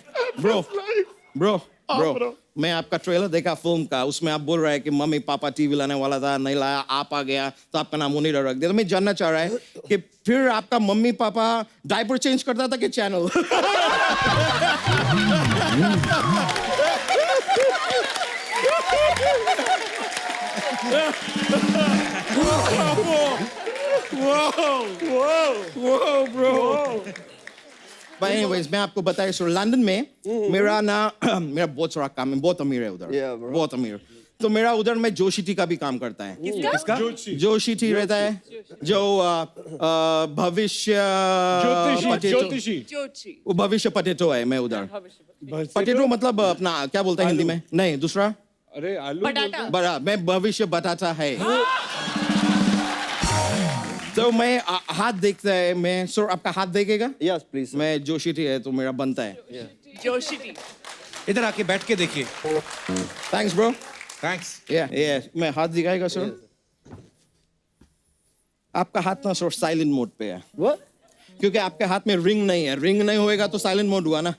bro, मैं आपका ट्रेलर देखा फिल्म का, उसमें आप बोल रहे हैं कि मम्मी पापा टीवी लाने वाला था, नहीं लाया, आप आ गया तो आपका नाम उन्हीं रख दिया। तो मैं जानना चाह रहा है कि फिर आपका मम्मी पापा डायपर चेंज करता था कि channel? Whoa, bro. But anyways, मैं आपको बताया सर, लंदन में मेरा ना मेरा बहुत सारा काम है, बहुत अमीर है उधर, बहुत अमीर। तो मेरा उधर में जोशी टी का भी काम करता है। किसका? जोशी टी रहता है जो भविष्य ज्योतिषी। वो भविष्य पटेटो है, मैं उधर। पटेटो मतलब अपना क्या बोलता है हिंदी में? नहीं दूसरा, अरे आलू बड़ा, मैं भविष्य बताता है। तो मैं हाथ देखता है, मैं सर आपका हाथ देखेगा? Yes, please. मैं जोशी टी है तो मेरा बनता है। जोशी टी। इधर आके बैठ के देखिए। Thanks bro. थैंक्स। मैं हाथ दिखाएगा सर? आपका हाथ ना सर साइलेंट मोड पे है। What? क्योंकि आपके हाथ में रिंग नहीं है, रिंग नहीं होएगा तो साइलेंट मोड हुआ ना।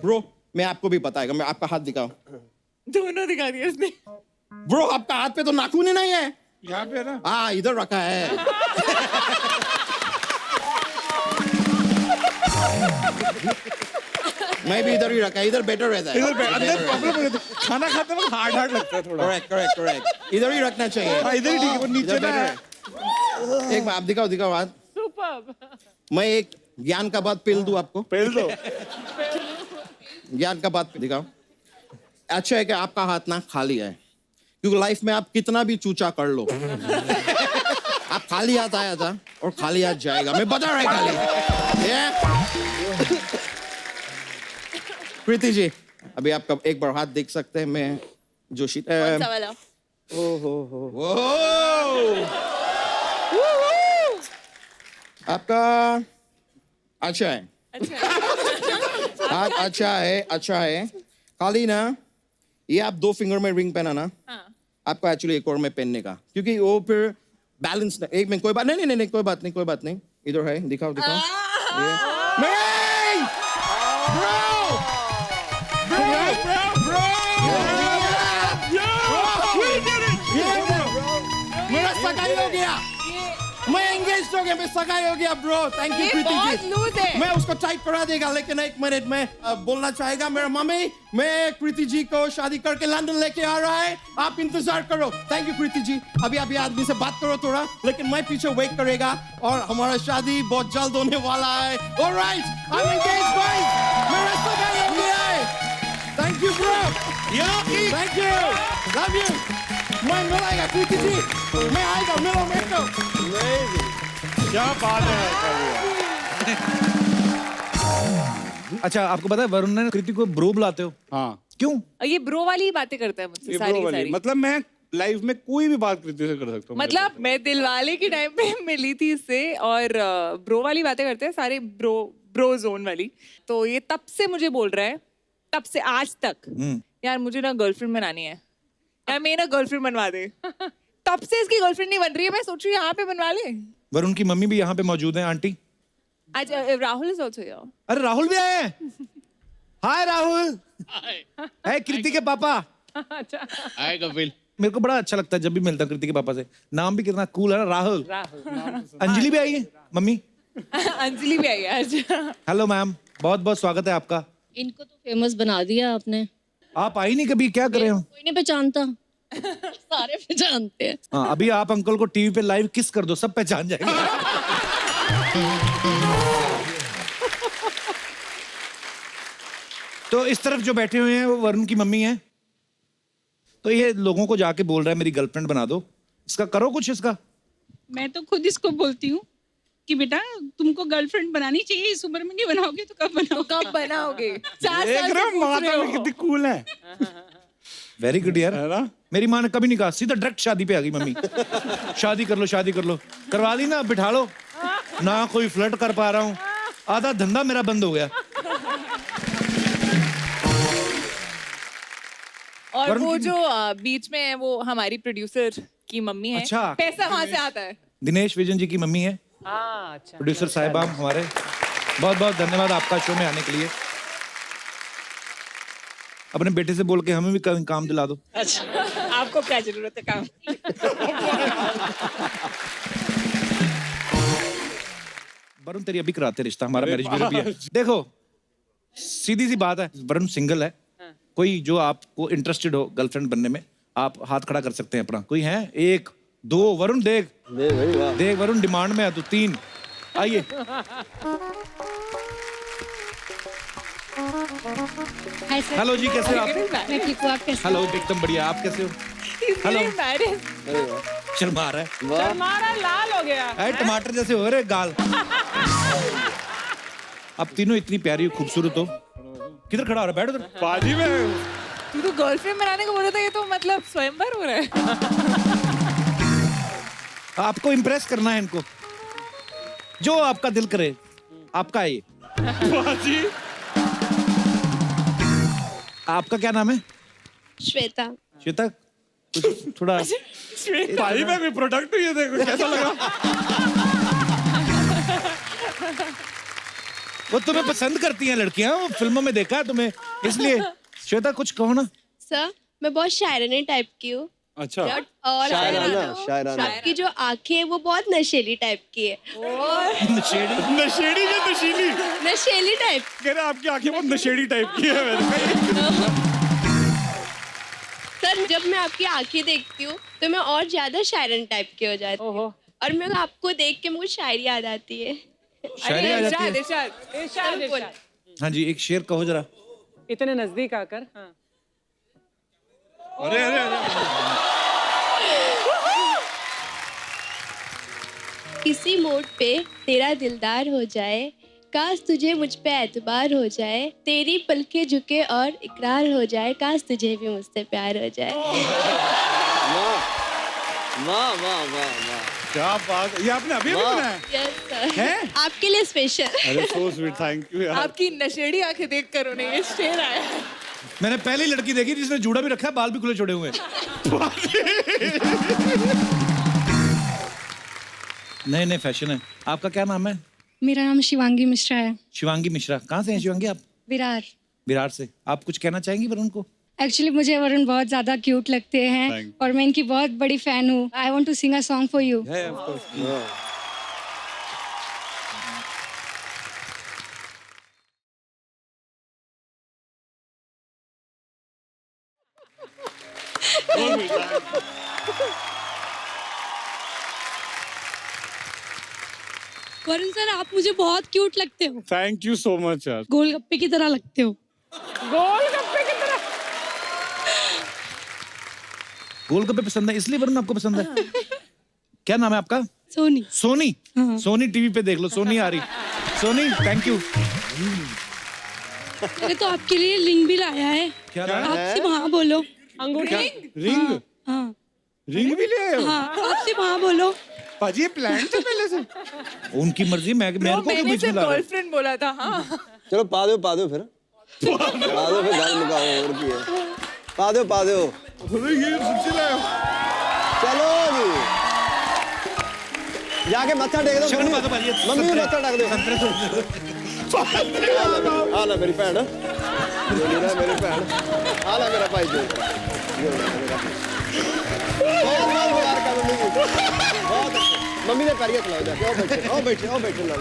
ब्रो मैं आपको भी बताएगा, मैं आपका हाथ दिखाओ। दोनों दिखा दिया उसने। ब्रो आपका हाथ पे तो नाखून ही नहीं है। यहाँ पे ना, हाँ इधर रखा है। मैं भी इधर ही रखा है, इधर बेटर रहता है। अंदर प्रॉब्लम हो जाती है, खाना खाते वक्त हार्ड लगता है थोड़ा। करेक्ट इधर ही रखना चाहिए। हाँ इधर ही ठीक है, वो नीचे ना है। एक बार आप दिखाओ हाथ। मैं एक ज्ञान का बात पेल दूं आपको? पहल दो। ज्ञान का बात दिखाओ। अच्छा है कि आपका हाथ ना खाली है, क्योंकि लाइफ में आप कितना भी चूचा कर लो आप खाली हाथ आया था और खाली हाथ जाएगा, मैं बता रहा खाली। प्रीति जी अभी आपका एक बार हाथ देख सकते हैं। मैं जोशी आपका अच्छा है, हाथ अच्छा है। खाली ना ये आप 2 फिंगर में रिंग पहना ना, आपको एक्चुअली एक और में पहनने का, क्योंकि वो फिर बैलेंस एक में कोई बात नहीं, कोई बात नहीं। इधर है, दिखाओ। मेरा सगाई हो गया, मैं एंगेज हो गया, मैं सगाई हो गया bro. Thank you Preeti ji. मैं उसको टाइप करा देगा, लेकिन 1 मिनट में बोलना चाहेगा मेरा मम्मी, मैं प्रीति जी को शादी करके लंदन लेके आ रहा है, आप इंतजार करो। Thank you Preeti ji. अभी अभी आदमी से बात करो थोड़ा, लेकिन मैं पीछे वेट करेगा और हमारा शादी बहुत जल्द होने वाला है। Alright, I am engage guys, मेरा सगाई हो गया है। Thank you bro, thank you, love you. मैं मिलाएगा प्रीति जी, मैं आएगा, मिलो मेरे को। क्या बात है। अच्छा आपको पता है वरुण ने कृति को ब्रो बुलाते हो? हाँ क्यों? ये ब्रो वाली ही बातें करता है मुझसे, सारी। मतलब मैं लाइफ में कोई भी बात कृति से कर सकता हूँ। मतलब मैं दिलवाले की टाइम पे मिली थी इससे, और ब्रो वाली बातें करते हैं सारे, ब्रो जोन वाली। तो ये तब से मुझे बोल रहा है, तब से आज तक यार मुझे ना गर्लफ्रेंड बनानी है यार, मैं ना गर्लफ्रेंड बनवा दे। तब से इसकी गर्लफ्रेंड नहीं बन रही है, मैं सोच रही हूँ यहाँ पे बनवा ले। वरुण की मम्मी भी यहाँ पे मौजूद है, आंटी। आज राहुल इज आल्सो हियर। अरे राहुल भी आए हैं। हाय राहुल। हाय कृति के पापा। हाय कपिल। मेरे को बड़ा अच्छा लगता है जब भी मिलता हूँ कृति के पापा से। नाम भी कितना कूल है ना, राहुल। अंजलि भी आई है मम्मी। अंजलि भी आई है आज। हेलो मैम, बहुत बहुत स्वागत है आपका। इनको तो फेमस बना दिया आपने। आप आई नहीं कभी, क्या कर रहे हो? कोई नहीं पहचानता। सारे पहचानते हैं। हाँ, अभी आप अंकल को टीवी पे लाइव किस कर दो, सब पहचान जाएंगे। तो इस तरफ जो बैठे हुए हैं वो वरुण की मम्मी है। तो ये लोगों को जाके बोल रहा है मेरी गर्लफ्रेंड बना दो। इसका करो कुछ इसका। मैं तो खुद इसको बोलती हूँ कि बेटा तुमको गर्लफ्रेंड बनानी चाहिए, इस उम्र में नहीं बनाओगे तो कब बनाओगे? कब बनाओगे? 4 देख साल रहे से हो पूछ माता रहे में हो। कितनी कूल है। वेरी गुड यार। है ना? मेरी माँ ने कभी नहीं कहा, सीधा डायरेक्ट शादी पे आ गई मम्मी। शादी कर लो, शादी कर लो। करवा दी ना, बिठा लो ना। कोई फ्लर्ट कर पा रहा हूँ, आधा धंधा मेरा बंद हो गया। और वरुण वो की- जो बीच में है वो हमारी प्रोड्यूसर की मम्मी है। अच्छा। पैसा वहां से आता है। दिनेश विजन जी की मम्मी है, अच्छा। प्रोड्यूसर साहिबा हमारे। बहुत बहुत धन्यवाद आपका शो में आने के लिए। अपने बेटे से बोल के हमें भी काम दिला दो। अच्छा, आपको क्या जरूरत है काम? वरुण तेरी अभी कराते रिश्ता, हमारा मैरिज ब्यूरो भी है। देखो सीधी सी बात है, वरुण सिंगल है। कोई जो आपको इंटरेस्टेड हो गर्लफ्रेंड बनने में, आप हाथ खड़ा कर सकते हैं अपना। कोई है? 1 2 वरुण देख देख वरुण डिमांड में है तो 3। आइए। Hi sir. हेलो जी, कैसे हो आप? मैं ठीक हूँ, आप कैसे? हेलो, एकदम बढ़िया। आप कैसे हो? हेलो। शर्मा रहा है। हमारा लाल हो गया। अरे टमाटर जैसे हो रहे गाल। अब तीनों इतनी प्यारी हो, खूबसूरत हो। किधर खड़ा हो रहा है? बैठ उधर। बाजी में तू तो गर्लफ्रेंड बनाने को बोल रहा था, ये तो मतलब स्वयंवर हो रहा है। आपको इम्प्रेस करना है इनको, जो आपका दिल करे आपका है ये। बाजी। आपका क्या नाम है? श्वेता। श्वेता, कुछ थोड़ा भाई मैं कोई प्रोडक्ट ये देखो कैसा लगा। वो तुम्हें पसंद करती हैं लड़कियां, वो फिल्मों में देखा है तुम्हें, इसलिए। श्वेता कुछ कहो ना। सर मैं बहुत शायराना टाइप की हूँ। अच्छा। और शायराना। आपकी जो आंखें हैं वो बहुत नशेली टाइप की है। नशेड़ी। नशेड़ी या नशीली? नशेली टाइप। कह रहे आपकी आंखें बहुत नशेड़ी टाइप की है। सर जब मैं आपकी आंखें देखती हूँ तो मैं और ज्यादा शायरन टाइप की हो जाती हूँ। और मैं आपको देख के मुझे शायरी याद आती है। शायरी आ जाती है। इरशाद, इरशाद। हाँ जी, एक शेर कहो जरा। इतने नजदीक आकर। हाँ। अरे अरे अरे। किसी मोड़ पे तेरा दिलदार हो जाए, काश तुझे मुझ पे एतबार हो जाए, तेरी पलके झुके और इकरार हो जाए, काश तुझे भी मुझसे प्यार हो जाए। वाह वाह वाह वाह। क्या बात, ये आपने अभी अभी बनाया? यस सर, हैं? आपके लिए स्पेशल। अरे सो स्वीट, थैंक यू यार। आपकी नशेड़ी आंखें देखकर उन्हें ये शेर आया है। मैंने पहली लड़की देखी जिसने जूड़ा भी रखा है, बाल भी खुले छोड़े हुए हैं। नए नए फैशन है। आपका क्या नाम है? मेरा नाम शिवांगी मिश्रा है। शिवांगी मिश्रा। कहाँ से हैं शिवांगी आप? विरार। विरार से। आप कुछ कहना चाहेंगी वरुण को? एक्चुअली मुझे वरुण बहुत ज्यादा क्यूट लगते हैं और मैं इनकी बहुत बड़ी फैन हूँ। I want to sing a song for you. Varun sir आप मुझे बहुत क्यूट लगते हो। थैंक यू सो मच यार। गोलगप्पे की तरह लगते हो। गोलगप्पे की तरह। गोलगप्पे पसंद है इसलिए वरुण आपको पसंद है? क्या नाम है आपका? सोनी। सोनी। सोनी टीवी पे देख लो, सोनी आ रही। Soni thank you. मैंने तो आपके लिए रिंग भी लाया है। क्या आप सिर्फ हाँ बोलो। अंगूठी। रिंग? हाँ रिंग भी ले आए हो? हाँ, आप सिर्फ हाँ बोलो। पाजी ये प्लान था पहले से? उनकी मर्जी, मैं मेरे को क्यों मैंने बीच में सिर्फ ला रहे हो? गर्लफ्रेंड बोला था। हाँ चलो पा दो फिर। पा दो फिर गल मुकाओ और की है पा दो अरे ये सच्ची लाया चलो जी जाके मत्था टेक दो शक्ल बात भाजी मम्मी को मत्था टेक दो आला मेरी भैन मेरी भैन आला मेरा भाई जो बहुत बहुत मुबारक मम्मी की बहुत अच्छे मम्मी ने पैरिया खिलाओ जाके आओ बैठे ला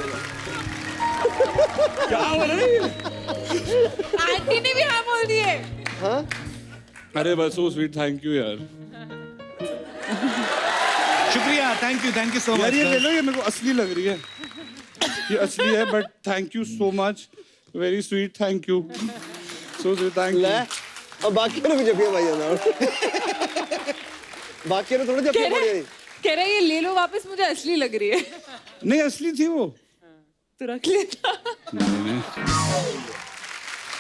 क्या हो रहा है आंटी ने भी हाँ बोल दिए। हाँ अरे बस सो स्वीट थैंक यू यार शुक्रिया थैंक यू सो यार मच ये ले लो ये मेरे को असली लग रही है ये असली है but thank you so much very sweet thank you so sweet thank ले यू और बाकी ने भी जपिया भाई जाना बाकी ने थोड़ा जपिया पड़ी कह रहे ये ले लो वापस मुझे असली लग रही है। नहीं असली थी वो तो रख लेता।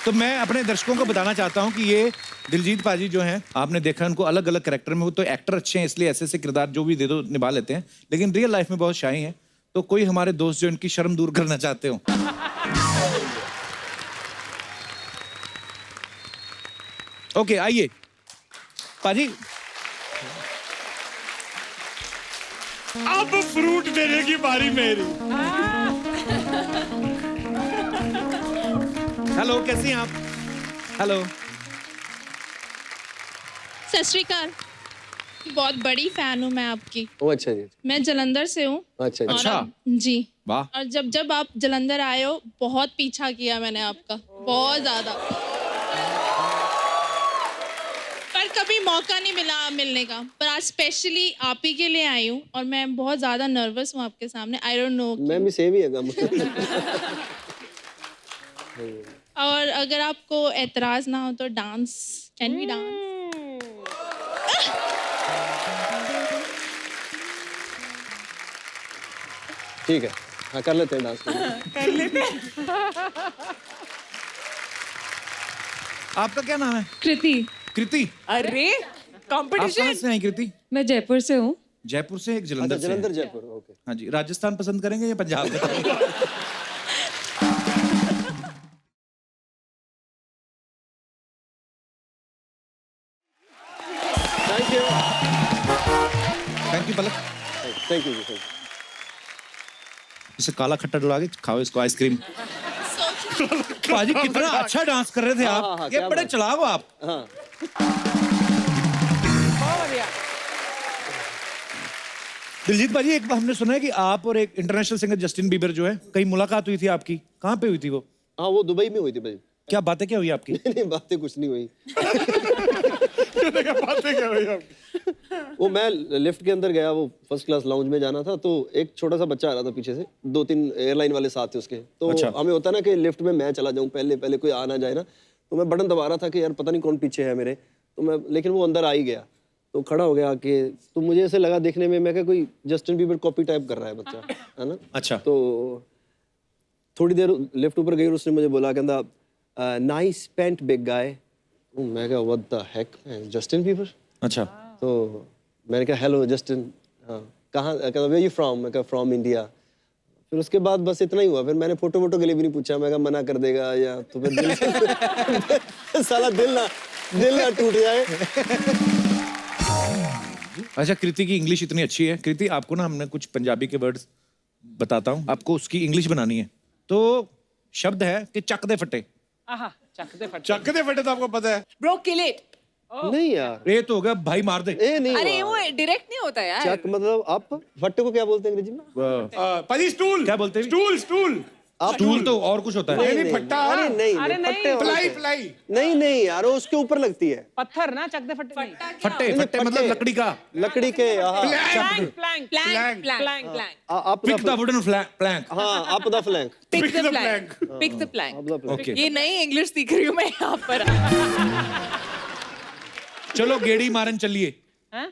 तो मैं अपने दर्शकों को बताना चाहता हूं कि ये दिलजीत पाजी जो हैं आपने देखा उनको अलग अलग कैरेक्टर में, वो तो एक्टर अच्छे हैं इसलिए ऐसे ऐसे किरदार जो भी दे दो निभा लेते हैं, लेकिन रियल लाइफ में बहुत शाई हैं। तो कोई हमारे दोस्त जो इनकी शर्म दूर करना चाहते हो ओके आइए पाजी। अब फ्रूट देने की बारी मेरी। हेलो कैसी हैं आप? हेलो सत श्री अकाल। बहुत बड़ी फैन हूँ मैं आपकी। ओ अच्छा जी मैं जलंधर से हूँ। अच्छा अच्छा जी वाह। और जब आप जलंधर आए हो बहुत पीछा किया मैंने आपका, बहुत ज्यादा, पर कभी मौका नहीं मिला मिलने का। पर आज स्पेशली आप ही के लिए आई हूँ और मैं बहुत ज्यादा नर्वस हूँ आपके सामने। I don't know. मैं भी सेम ही है गम और अगर आपको एतराज ना हो तो डांस, कैन वी डांस? ठीक है हाँ कर लेते हैं डांस कर लेते हैं। आपका क्या नाम है? कृति। कृति। अरे आप कहाँ कंपटीशन। से हैं कृति? मैं जयपुर से हूँ। जयपुर से, एक जलंधर से जलंधर हैं। जयपुर ओके हाँ जी। राजस्थान पसंद करेंगे या Punjab? Thank you thank you Palak. Thank you इसे काला खट्टा डुला के खाओ इसको आइसक्रीम। पाजी कितना अच्छा डांस कर रहे थे हाँ, आप। हाँ, ये क्या बड़े बात। चलाओ आप। हाँ बहुत बढ़िया। दिलजीत भाजी एक बार हमने सुना है कि आप और एक इंटरनेशनल सिंगर जस्टिन बीबर जो है कहीं मुलाकात हुई थी आपकी, कहाँ पे हुई थी वो? हाँ वो दुबई में हुई थी भाई। क्या बातें क्या हुई आपकी? नहीं बातें कुछ नहीं हुई बातें क्या हुई आप? वो मैं लिफ्ट के अंदर गया, वो फर्स्ट क्लास लाउंज में जाना था, तो एक छोटा सा बच्चा आ रहा था पीछे से, 2-3 एयरलाइन वाले साथ थे उसके। तो अच्छा। हमें होता ना कि लिफ्ट में मैं चला जाऊं पहले कोई आ ना जाए ना, तो मैं बटन दबा रहा था कि यार पता नहीं कौन पीछे है मेरे, तो मैं लेकिन वो अंदर आ ही गया, तो खड़ा हो गया आके। तो मुझे ऐसे लगा देखने में मैं क्या कोई जस्टिन बीबर कॉपी टाइप कर रहा है बच्चा, है ना। अच्छा। तो थोड़ी देर लिफ्ट ऊपर गई और उसने मुझे बोला कहता नाइस पेंट बिग गाय। मैं क्या what the heck Justin Bieber. अच्छा। तो मैंने कहा हेलो जस्टिन, हाँ कहाँ, कहता वेयर यू फ्रॉम, मैं कहा फ्रॉम इंडिया। फिर उसके बाद बस इतना ही हुआ, फिर मैंने फोटो के लिए भी नहीं पूछा, मैं कहा मना कर देगा या तो फिर दिल से साला दिल ना टूट जाए। अच्छा कृति की इंग्लिश इतनी अच्छी है। कृति आपको ना हमने कुछ पंजाबी के वर्ड्स बताता हूँ, आपको उसकी इंग्लिश बनानी है। तो शब्द है कि चक दे फटे। चक दे फटे तो आपको पता है। Bro kill it. नहीं यार ये तो हो गया भाई मार दे। ए नहीं अरे हुआ। वो डायरेक्ट नहीं होता यार। चक मतलब आप फट्टे को क्या बोलते हैं अंग्रेजी में? पाजी स्टूल। क्या बोलते हैं? स्टूल स्टूल तो और कुछ होता है। नहीं फट्टा। अरे नहीं फट्टे प्लाई नहीं यार वो उसके ऊपर लगती है। पत्थर ना चक दे फटे नहीं। फट्टे फट्टे मतलब लकड़ी का। लकड़ी के plank pick the wooden plank. हाँ up the flank. Pick the plank. Pick the plank. Okay ये नई इंग्लिश सीख रही हूँ मैं यहाँ पर। चलो गेड़ी मारन चलिए।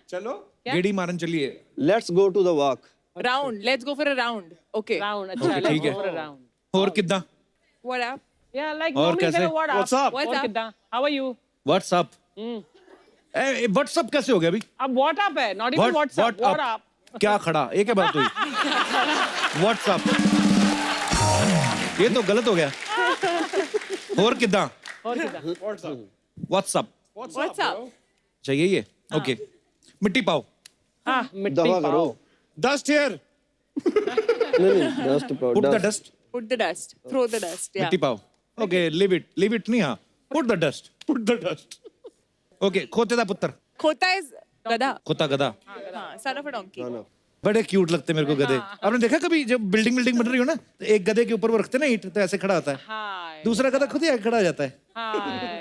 चलो गेड़ी मारन चलिए। Let's go to the walk. Round, let's go for a round. Okay round अच्छा Okay, ठीक है। और कितना? What up? या लाइक और कैसे? What's up? What's up? How are you? What's up. What's up कैसे हो गया अभी? अब व्हाट्सअप है, नॉट इवन व्हाट्सअप, व्हाट्सअप। क्या खड़ा? ये क्या बात हुई? व्हाट्सअप। ये तो गलत हो गया। और कितना? व्हाट्सअप व्हाट्सअप चाहिए ये? ओके, मिट्टी पाओ। दवा करो। Dust here. नहीं dust put the dust. Put the dust. Throw the dust. Yeah. मिट्टी पाओ। ओके, लीव इट नहीं, हाँ, put the dust. Put the dust. Okay, खोते दा पुत्र। Khota is गधा. खोता गधा। हाँ, son of a donkey. बड़े क्यूट लगते हैं मेरे को गधे। आपने देखा कभी जब बिल्डिंग बन रही हो ना, तो एक गधे के ऊपर वो रखते हैं ना ईंट, तो ऐसे खड़ा होता है, दूसरा गधा खुद ही आगे खड़ा हो जाता है,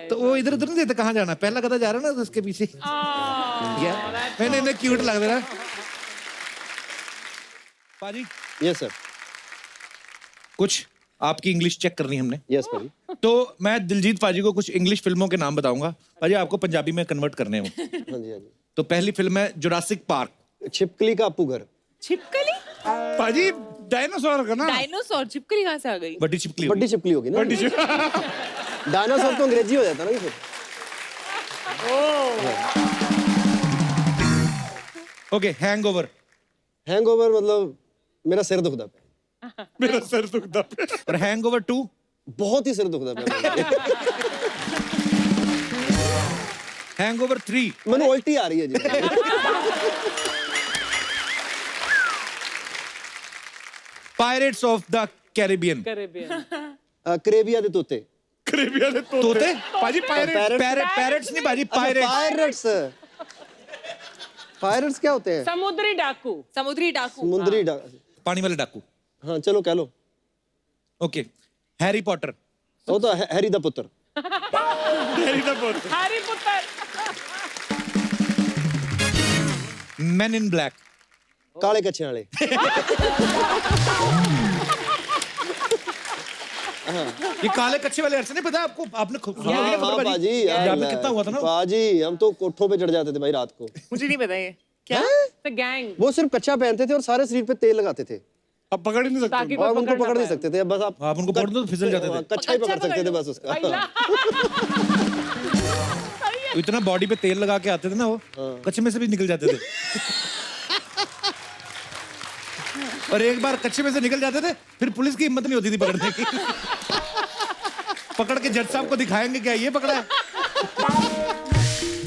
तो वो इधर उधर नहीं देते कहाँ जाना, पहला गधा जा रहा है ना तो उसके पीछे। मैंने इन्हें क्यूट लग रहा। पाजी यस सर। कुछ आपकी इंग्लिश चेक करनी हमने। यस पाजी। तो मैं दिलजीत पाजी को कुछ इंग्लिश फिल्मों के नाम बताऊंगा, पाजी आपको पंजाबी में कन्वर्ट करने हैं। हाँ जी हाँ जी। तो पहली फिल्म है जुरासिक पार्क। छिपकली का अपू घर। छिपकली? पाजी डायनासोर का ना। डायनासोर, छिपकली कहाँ से आ गई? बड़ी छिपकली। बड़ी छिपकली होगी ना। डायनासोर तो अंग्रेजी हो जाता ना फिर। Okay, hangover. हैंगओवर मतलब मेरा सिर दुखता है। मेरा सिर दुखता है। और हैंगओवर 2 बहुत ही सिर दुखता है। हैंगओवर 3 मैंने उल्टी आ रही है जी। Pirates of the Caribbean. करेबिया दे तोते। करेबिया दे तोते? पाजी पैरेट्स नहीं पाजी, पायरेट्स। पायरेट्स क्या होते हैं? समुद्री डाकू। समुद्री डाकू। समुद्री डाकू। पानी वाले डाकू। हाँ चलो कह लो। Okay, Harry Potter. वो तो हैरी द पुत्र। हैरी पुत्र। Man in black. काले कच्चे वाले। ये काले कच्चे वाले अर्थ नहीं पता आपको? आपने हाँ बाजी, कितना हुआ था ना बाजी, हम तो कोठों पे चढ़ जाते थे भाई रात को। मुझे नहीं पता ये क्या। The gang। वो सिर्फ कच्चा पहनते थे और सारे शरीर पे तेल लगाते थे। अब पकड़ ही नहीं सकते। अब उनको पकड़ नहीं सकते थे, बस आप उनको पकड़ दो तो फिसल जाते थे। कच्चा ही पकड़ सकते थे बस उसका। इतना बॉडी पे तेल लगा के आते थे ना वो, कच्चे में से भी निकल जाते थे। और एक बार कच्चे में से निकल जाते थे, फिर पुलिस की हिम्मत नहीं होती थी पकड़ने की। पकड़ के जज साहब को दिखाएंगे क्या ये पकड़ा है।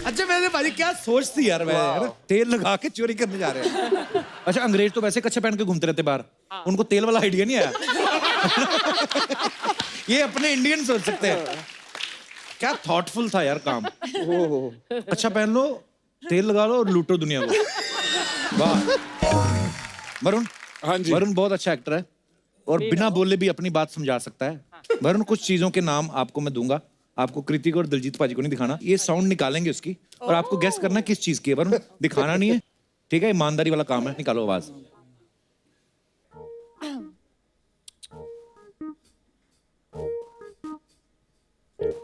अच्छा वैसे भाई क्या सोच थी यार, मैं है ना, तेल लगा के चोरी करने जा रहे हैं। अच्छा अंग्रेज तो वैसे कच्चे पहन के घूमते रहते बाहर, उनको तेल वाला आइडिया नहीं आया। ये अपने इंडियन सोच सकते हैं। क्या थॉटफुल था यार काम। अच्छा पहन लो, तेल लगा लो और लूटो दुनिया को। वाह वरुण। हाँ जी। वरुण बहुत अच्छा एक्टर है और बिना बोले भी अपनी बात समझा सकता है। वरुण कुछ चीजों के नाम आपको मैं दूंगा, आपको कृतिक और दिलजीत पाजी को नहीं दिखाना, ये साउंड निकालेंगे उसकी और आपको गेस करना किस चीज की है। वरुण दिखाना नहीं है, ठीक है, ईमानदारी वाला काम है। निकालो आवाज।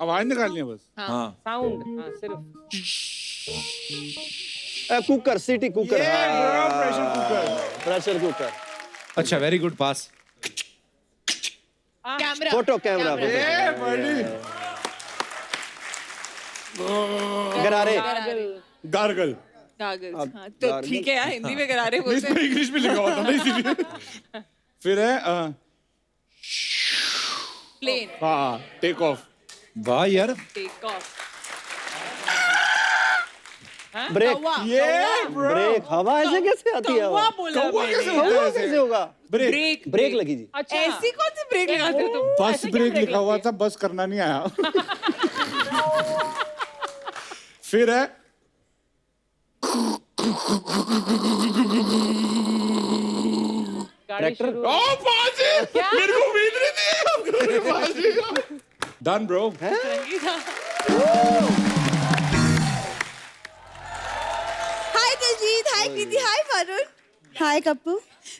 आवाज निकालनी है बस। हाँ साउंड। हाँ सिर्फ। कुकर, सिटी cooker. Pressure cooker. Pressure cooker. अच्छा very good pass. Camera. Photo camera. गरारे। गार्गल। कागज। हाँ तो ठीक है यार, हिंदी में गरारे बोलते हैं। इंग्लिश में लिखा हुआ था ना इसीलिए। फिर है प्लेन। हाँ टेक ऑफ। वाह यार। Take off. ब्रेक। ये ब्रेक। हवा ऐसे कैसे आती है? कौवा बोला मैंने। हवा कैसे होगा? ब्रेक। ब्रेक लगी जी। अच्छा ऐसी कौन सी ब्रेक लगाते हो तुम? बस ब्रेक लिखा हुआ था, बस करना नहीं आया। फिर है ट्रैक्टर। मेरे को उम्मीद नहीं थी। Done bro. Hi Diljit, hi Kriti, hi Varun, hi Kappu.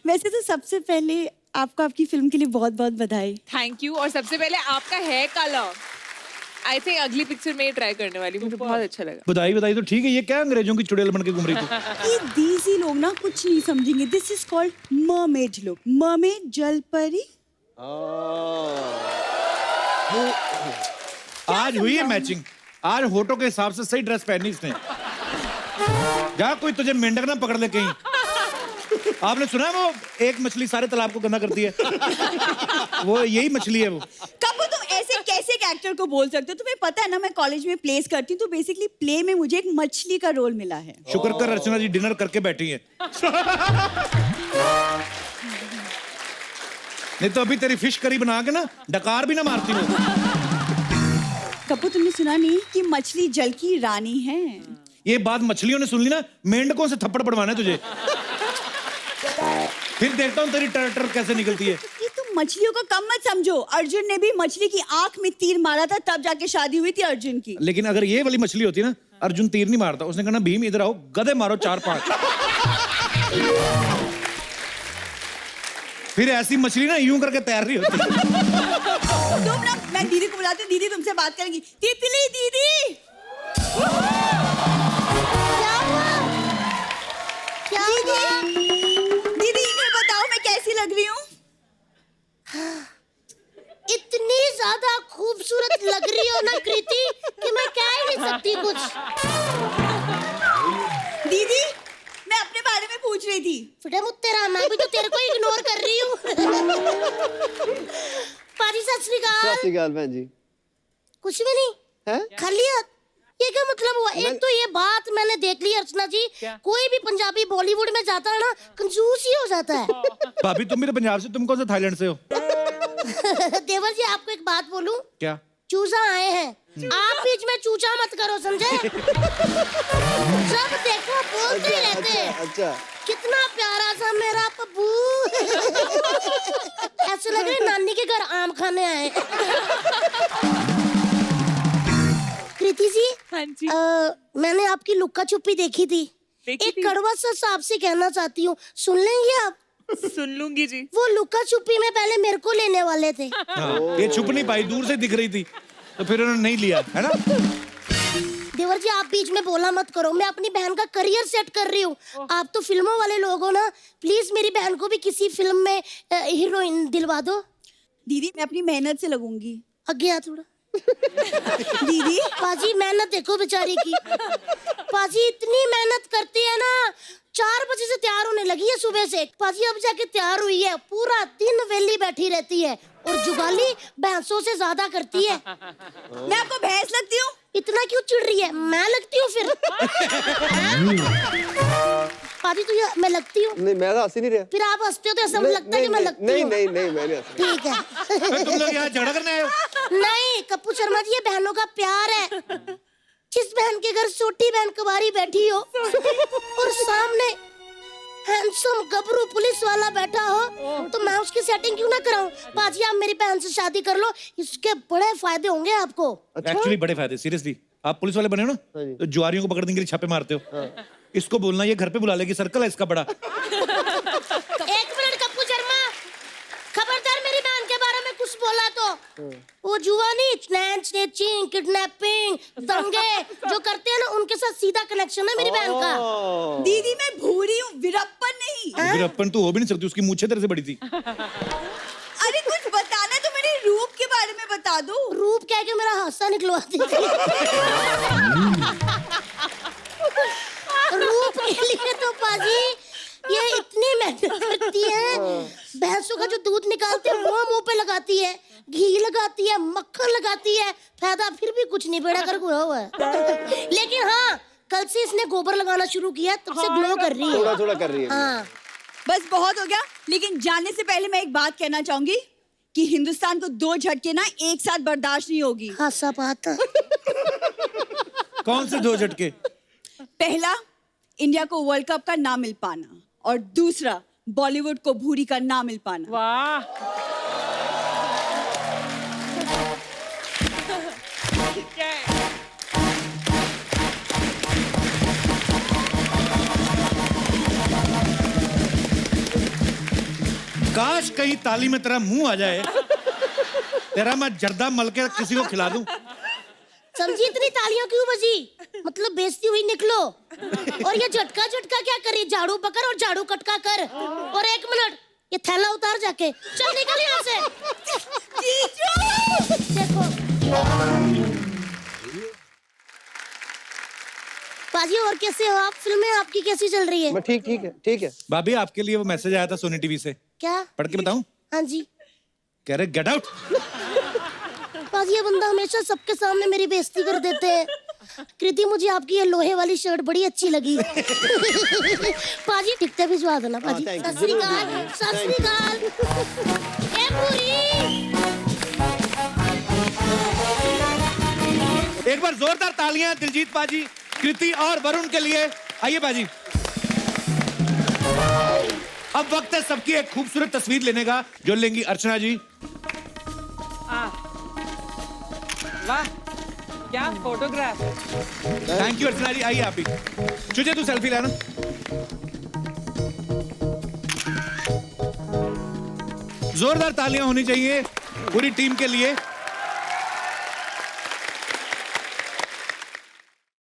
वैसे तो सबसे पहले आपको आपकी फिल्म के लिए बहुत बहुत बधाई। Thank you. और सबसे पहले आपका हेयर कलर आई थिंक अगली पिक्चर में ट्राई करने वाली, मुझे बहुत अच्छा लगा। बधाई बधाई तो ठीक है, ये क्या अंग्रेजों की चुड़ैल बन के घूम रही थी। ये देसी लोग ना कुछ नहीं समझेंगे। This is called mermaid look. Mermaid जल परी। आज हुई है मैचिंग, आज होटो के हिसाब से सही ड्रेस पहनी इसने। जा कोई तुझे मेंढक ना पकड़ ले कहीं। आपने सुना है वो एक मछली सारे तालाब को गंदा करती है? वो यही मछली है वो। कब तुम ऐसे कैसे कैसे एक एक्टर को बोल सकते हो? तुम्हें पता है ना मैं कॉलेज में प्लेस करती हूँ, तो बेसिकली प्ले में मुझे एक मछली का रोल मिला है। शुक्र कर रचना जी डिनर करके बैठी है। नहीं तो अभी तेरी फिश करी बना के ना डकार भी ना मारती हो। कपूर, तुमने सुना नहीं कि मछली जल की रानी है? ये बात मछलियों ने सुन ली ना, मेंढकों से थप्पड़ पड़वाना है तुझे। फिर देखता हूँ तेरी टर कैसे निकलती है। ये तुम मछलियों को कम मत समझो। अर्जुन ने भी मछली की आंख में तीर मारा था, तब जाके शादी हुई थी अर्जुन की। लेकिन अगर ये वाली मछली होती ना, अर्जुन तीर नहीं मारता, उसने कहा भीम इधर आओ, गधे मारो 4-5। फिर ऐसी मछली ना यूं करके तैर रही होती। तुम ना, मैं दीदी को बुलाती हूँ, दीदी तुमसे बात करेंगी। तितली दीदी, क्या दीदी इन्हें बताओ मैं कैसी लग रही हूँ? इतनी ज्यादा खूबसूरत लग रही हो ना कृति कि मैं कह ही नहीं सकती कुछ। दीदी मैं अपने बारे में पूछ रही थी। फटे मुझ तेरा, मैं भी तो तेरे को इग्नोर कर रही हूँ। पाजी सत श्री अकाल। बहन जी कुछ भी नहीं है? खाली हाथ? ये क्या मतलब हुआ? एक तो ये बात मैंने देख ली अर्चना जी, कोई भी पंजाबी बॉलीवुड में जाता है ना कंजूस ही हो जाता है। भाभी तुम भी तो पंजाब से, तुम कौन से थाईलैंड से हो? देवर जी आपको एक बात बोलूं? क्या? चूजा आए हैं, आप बीच में चूचा मत करो, समझे? सब देखो बोलते ही रहते हैं। अच्छा कितना प्यारा सा मेरा पप्पू। ऐसे लग रहा है नानी के घर आम खाने आए। कृति जी, हाँ जी। मैंने आपकी लुक्का छुपी देखी थी। एक कड़वा सा आपसे कहना चाहती हूँ, सुन लेंगे आप? सुन लूंगी जी। वो लुक्का छुपी में पहले मेरे को लेने वाले थे। हाँ, ये छुप नहीं पाई, दूर से दिख रही थी तो फिर उन्होंने नहीं लिया, है ना? देवर जी आप बीच में बोला मत करो, मैं अपनी बहन का करियर सेट कर रही हूँ। आप तो फिल्मों वाले लोग हो ना, प्लीज मेरी बहन को भी किसी फिल्म में हीरोइन दिलवा दो। दीदी मैं अपनी मेहनत से लगूंगी। आगे आ थोड़ा। दीदी पाजी मेहनत देखो बेचारी की। पाजी इतनी मेहनत करती है ना, 4 बजे से तैयार होने लगी है सुबह से। पाजी अब जाके तैयार हुई है, पूरा दिन वेली बैठी रहती है और जुगाली भैंसों से ज्यादा करती है। मैं आपको भैंस लगती हूँ? इतना क्यों चिढ़ रही है? मैं लगती हूँ फिर? पाजी तुझे मैं लगती हूँ? नहीं मैं तो हंसी नहीं रहा। फिर आप हंसते हो तो ऐसा लगता है कि मैं लगती हूँ। नहीं मैं नहीं हंस ठीक है। तुम लोग यहाँ झगड़ा करने आए हो? नहीं कप्पू शर्मा जी, ये बहनों का प्यार है। जिस बहन के घर छोटी बहन कुंवारी बैठी हो और सामने हैंडसम गबरू पुलिस वाला बैठा हो, तो मैं उसकी सेटिंग क्यों ना कराऊं? बाजी आप मेरी बहन से शादी कर लो, इसके बड़े फायदे होंगे आपको। एक्चुअली बड़े फायदे, सीरियसली। आप पुलिस वाले बने हो ना, तो जुआरियों को पकड़ने के लिए छापे मारते हो। इसको बोलना ये घर पे बुला लेगी, सर्कल है इसका बड़ा। एक मिनट कप्पू शर्मा, खबरदार मेरी बहन के बारे में कुछ बोला तो वो जुआनी, स्नैचिंग, किडनैपिंग, दंगे जो करते हैं ना, उनके साथ सीधा कनेक्शन है मेरी बहन का। दीदी मैं भूरी हूँ, वीरप्पन नहीं। वीरप्पन तो हो भी नहीं सकती, उसकी मूछें तेरे से बड़ी थी। अरे कुछ बताना तो मेरे रूप के बारे में बता दो। रूप कह के मेरा हादसा निकलवाती थी। रूप के लिए तो पाजी ये इतनी मेहनत करती है, भैंसों का जो दूध निकालती है वो मुंह पे लगाती है, घी लगाती है, मक्खन लगाती है, फायदा फिर भी कुछ नहीं, बेड़ा कर हुआ है। लेकिन हाँ, कल से इसने गोबर लगाना शुरू किया, तब से ग्लो कर रही है। थोड़ा कर रही है। हाँ बस बहुत हो गया। लेकिन जाने से पहले मैं एक बात कहना चाहूंगी कि हिंदुस्तान को 2 झटके ना एक साथ बर्दाश्त नहीं होगी। हासा बात। कौन से 2 झटके? पहला, इंडिया को वर्ल्ड कप का ना मिल पाना, और दूसरा, बॉलीवुड को भूरी का ना मिल पाना। वाह। काश कहीं ताली में तेरा मुंह आ जाए, तेरा मैं जर्दा मल के किसी को खिला दूं। समझी इतनी तालियां क्यों बजी? मतलब बेइज्जती हुई निकलो। और ये झटका क्या करी? झाड़ू पकड़ और झाड़ू कटका कर। और 1 मिनट, ये थैला उतार जाके, चल निकल यहाँ से। देखो पाजी, और कैसे हो आप? फिल्में आपकी कैसी चल रही है? मैं ठीक है। भाभी आपके लिए वो मैसेज आया था सोनी टीवी से, क्या? पढ़ के बताऊं? हाँ जी। कह रहे गेट आउट। पाजी ये बंदा हमेशा सबके सामने मेरी बेइज्जती कर देते हैं। कृति मुझे आपकी ये लोहे वाली शर्ट बड़ी अच्छी लगी। पाजी टिकटें भिजवा देना पाजी। thank you, सत श्री अकाल, सत श्री अकाल। ए पूरी। एक बार जोरदार तालियां दिलजीत पाजी, कृति और वरुण के लिए। आइए पाजी। अब वक्त है सबकी एक खूबसूरत तस्वीर लेने का, जो लेंगी अर्चना जी। वाह क्या फोटोग्राफ। थैंक यू अर्चना जी, आइए आप ही। तुझे तू सेल्फी लेना। जोरदार तालियां होनी चाहिए पूरी टीम के लिए।